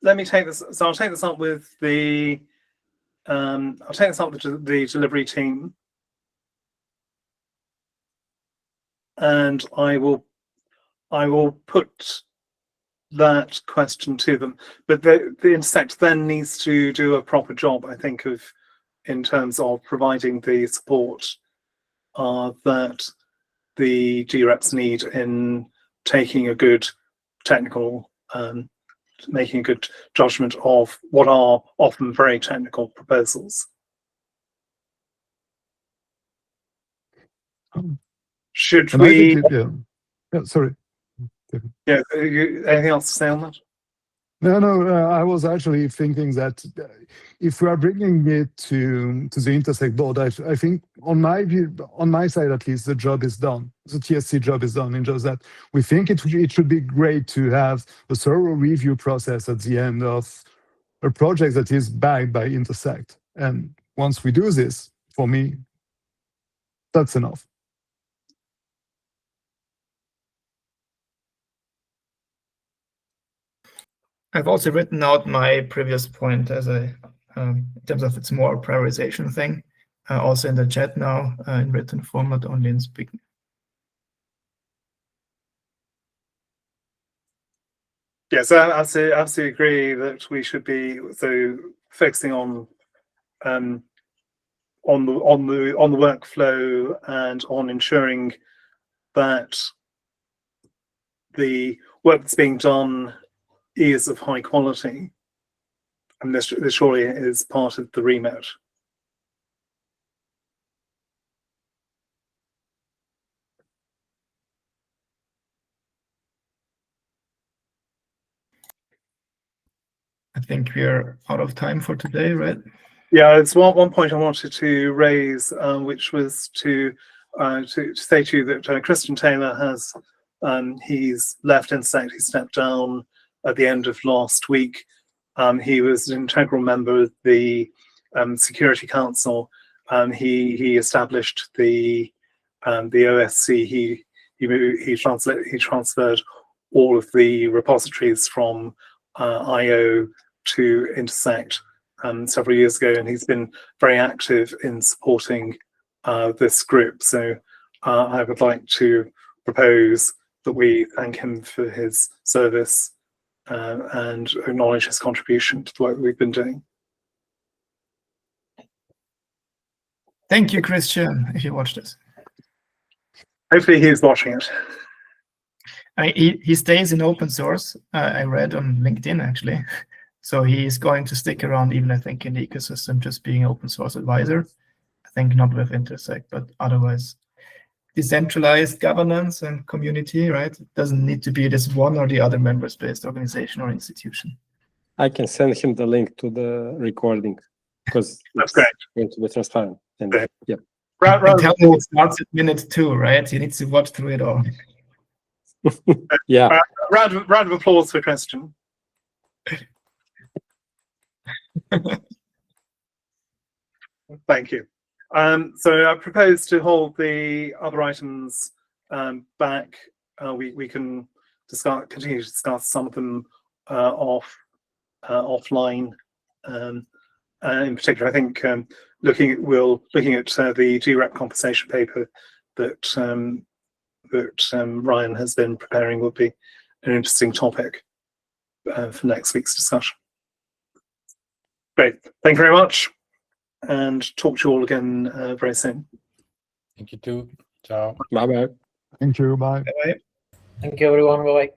B: let me take this. So I'll take this up with the the delivery team, and I will put that question to them. But the Intersect then needs to do a proper job, I think, in terms of providing the support that the GREPs need in taking a good technical, making a good judgment of what are often very technical proposals. Should
I: And I
B: we?
I: think yeah, sorry.
B: Yeah. Anything else to say on that?
I: No, I was actually thinking that if we are bringing it to the Intersect board, I think on my view, on my side at least, the job is done. The TSC job is done. In just that we think it should be great to have a thorough review process at the end of a project that is backed by Intersect. And once we do this, for me, that's enough.
J: I've also written out my previous point as a in terms of it's more prioritization thing, also in the chat now in written form, not only in speaking.
B: Yes, I absolutely agree that we should be focusing on the workflow and on ensuring that the work that's being done is of high quality, and this surely is part of the remit.
J: I think we're out of time for today, right?
B: Yeah, it's one point I wanted to raise, which was to say to you that Christian Taylor has he's left Intersect. He stepped down at the end of last week. He was an integral member of the Security Council. He established the OSC. He transferred all of the repositories from IO to Intersect several years ago, and he's been very active in supporting this group. So I would like to propose that we thank him for his service and acknowledge his contribution to the work we've been doing.
J: Thank you, Christian, if you watch this.
B: Hopefully he's watching it.
J: He stays in open source. I read on LinkedIn, actually. So he is going to stick around, even I think in the ecosystem, just being open source advisor. I think not with Intersect, but otherwise decentralized governance and community, right? It doesn't need to be this one or the other members-based organization or institution.
F: I can send him the link to the recording because
B: That's great.
F: Going to be transparent. And
B: Great.
F: yeah,
J: And tell me it starts at minute 2, right? You need to watch through it all.
F: yeah.
B: Round of applause for Christian. Thank you. So I propose to hold the other items back. We can continue to discuss some of them offline. In particular, I think looking at the GREP compensation paper that Ryan has been preparing will be an interesting topic for next week's discussion. Great, thank you very much, and talk to you all again very soon.
G: Thank you too. Ciao.
F: Bye bye.
I: Thank you. Bye.
J: Bye-bye.
H: Thank you, everyone. Bye-bye.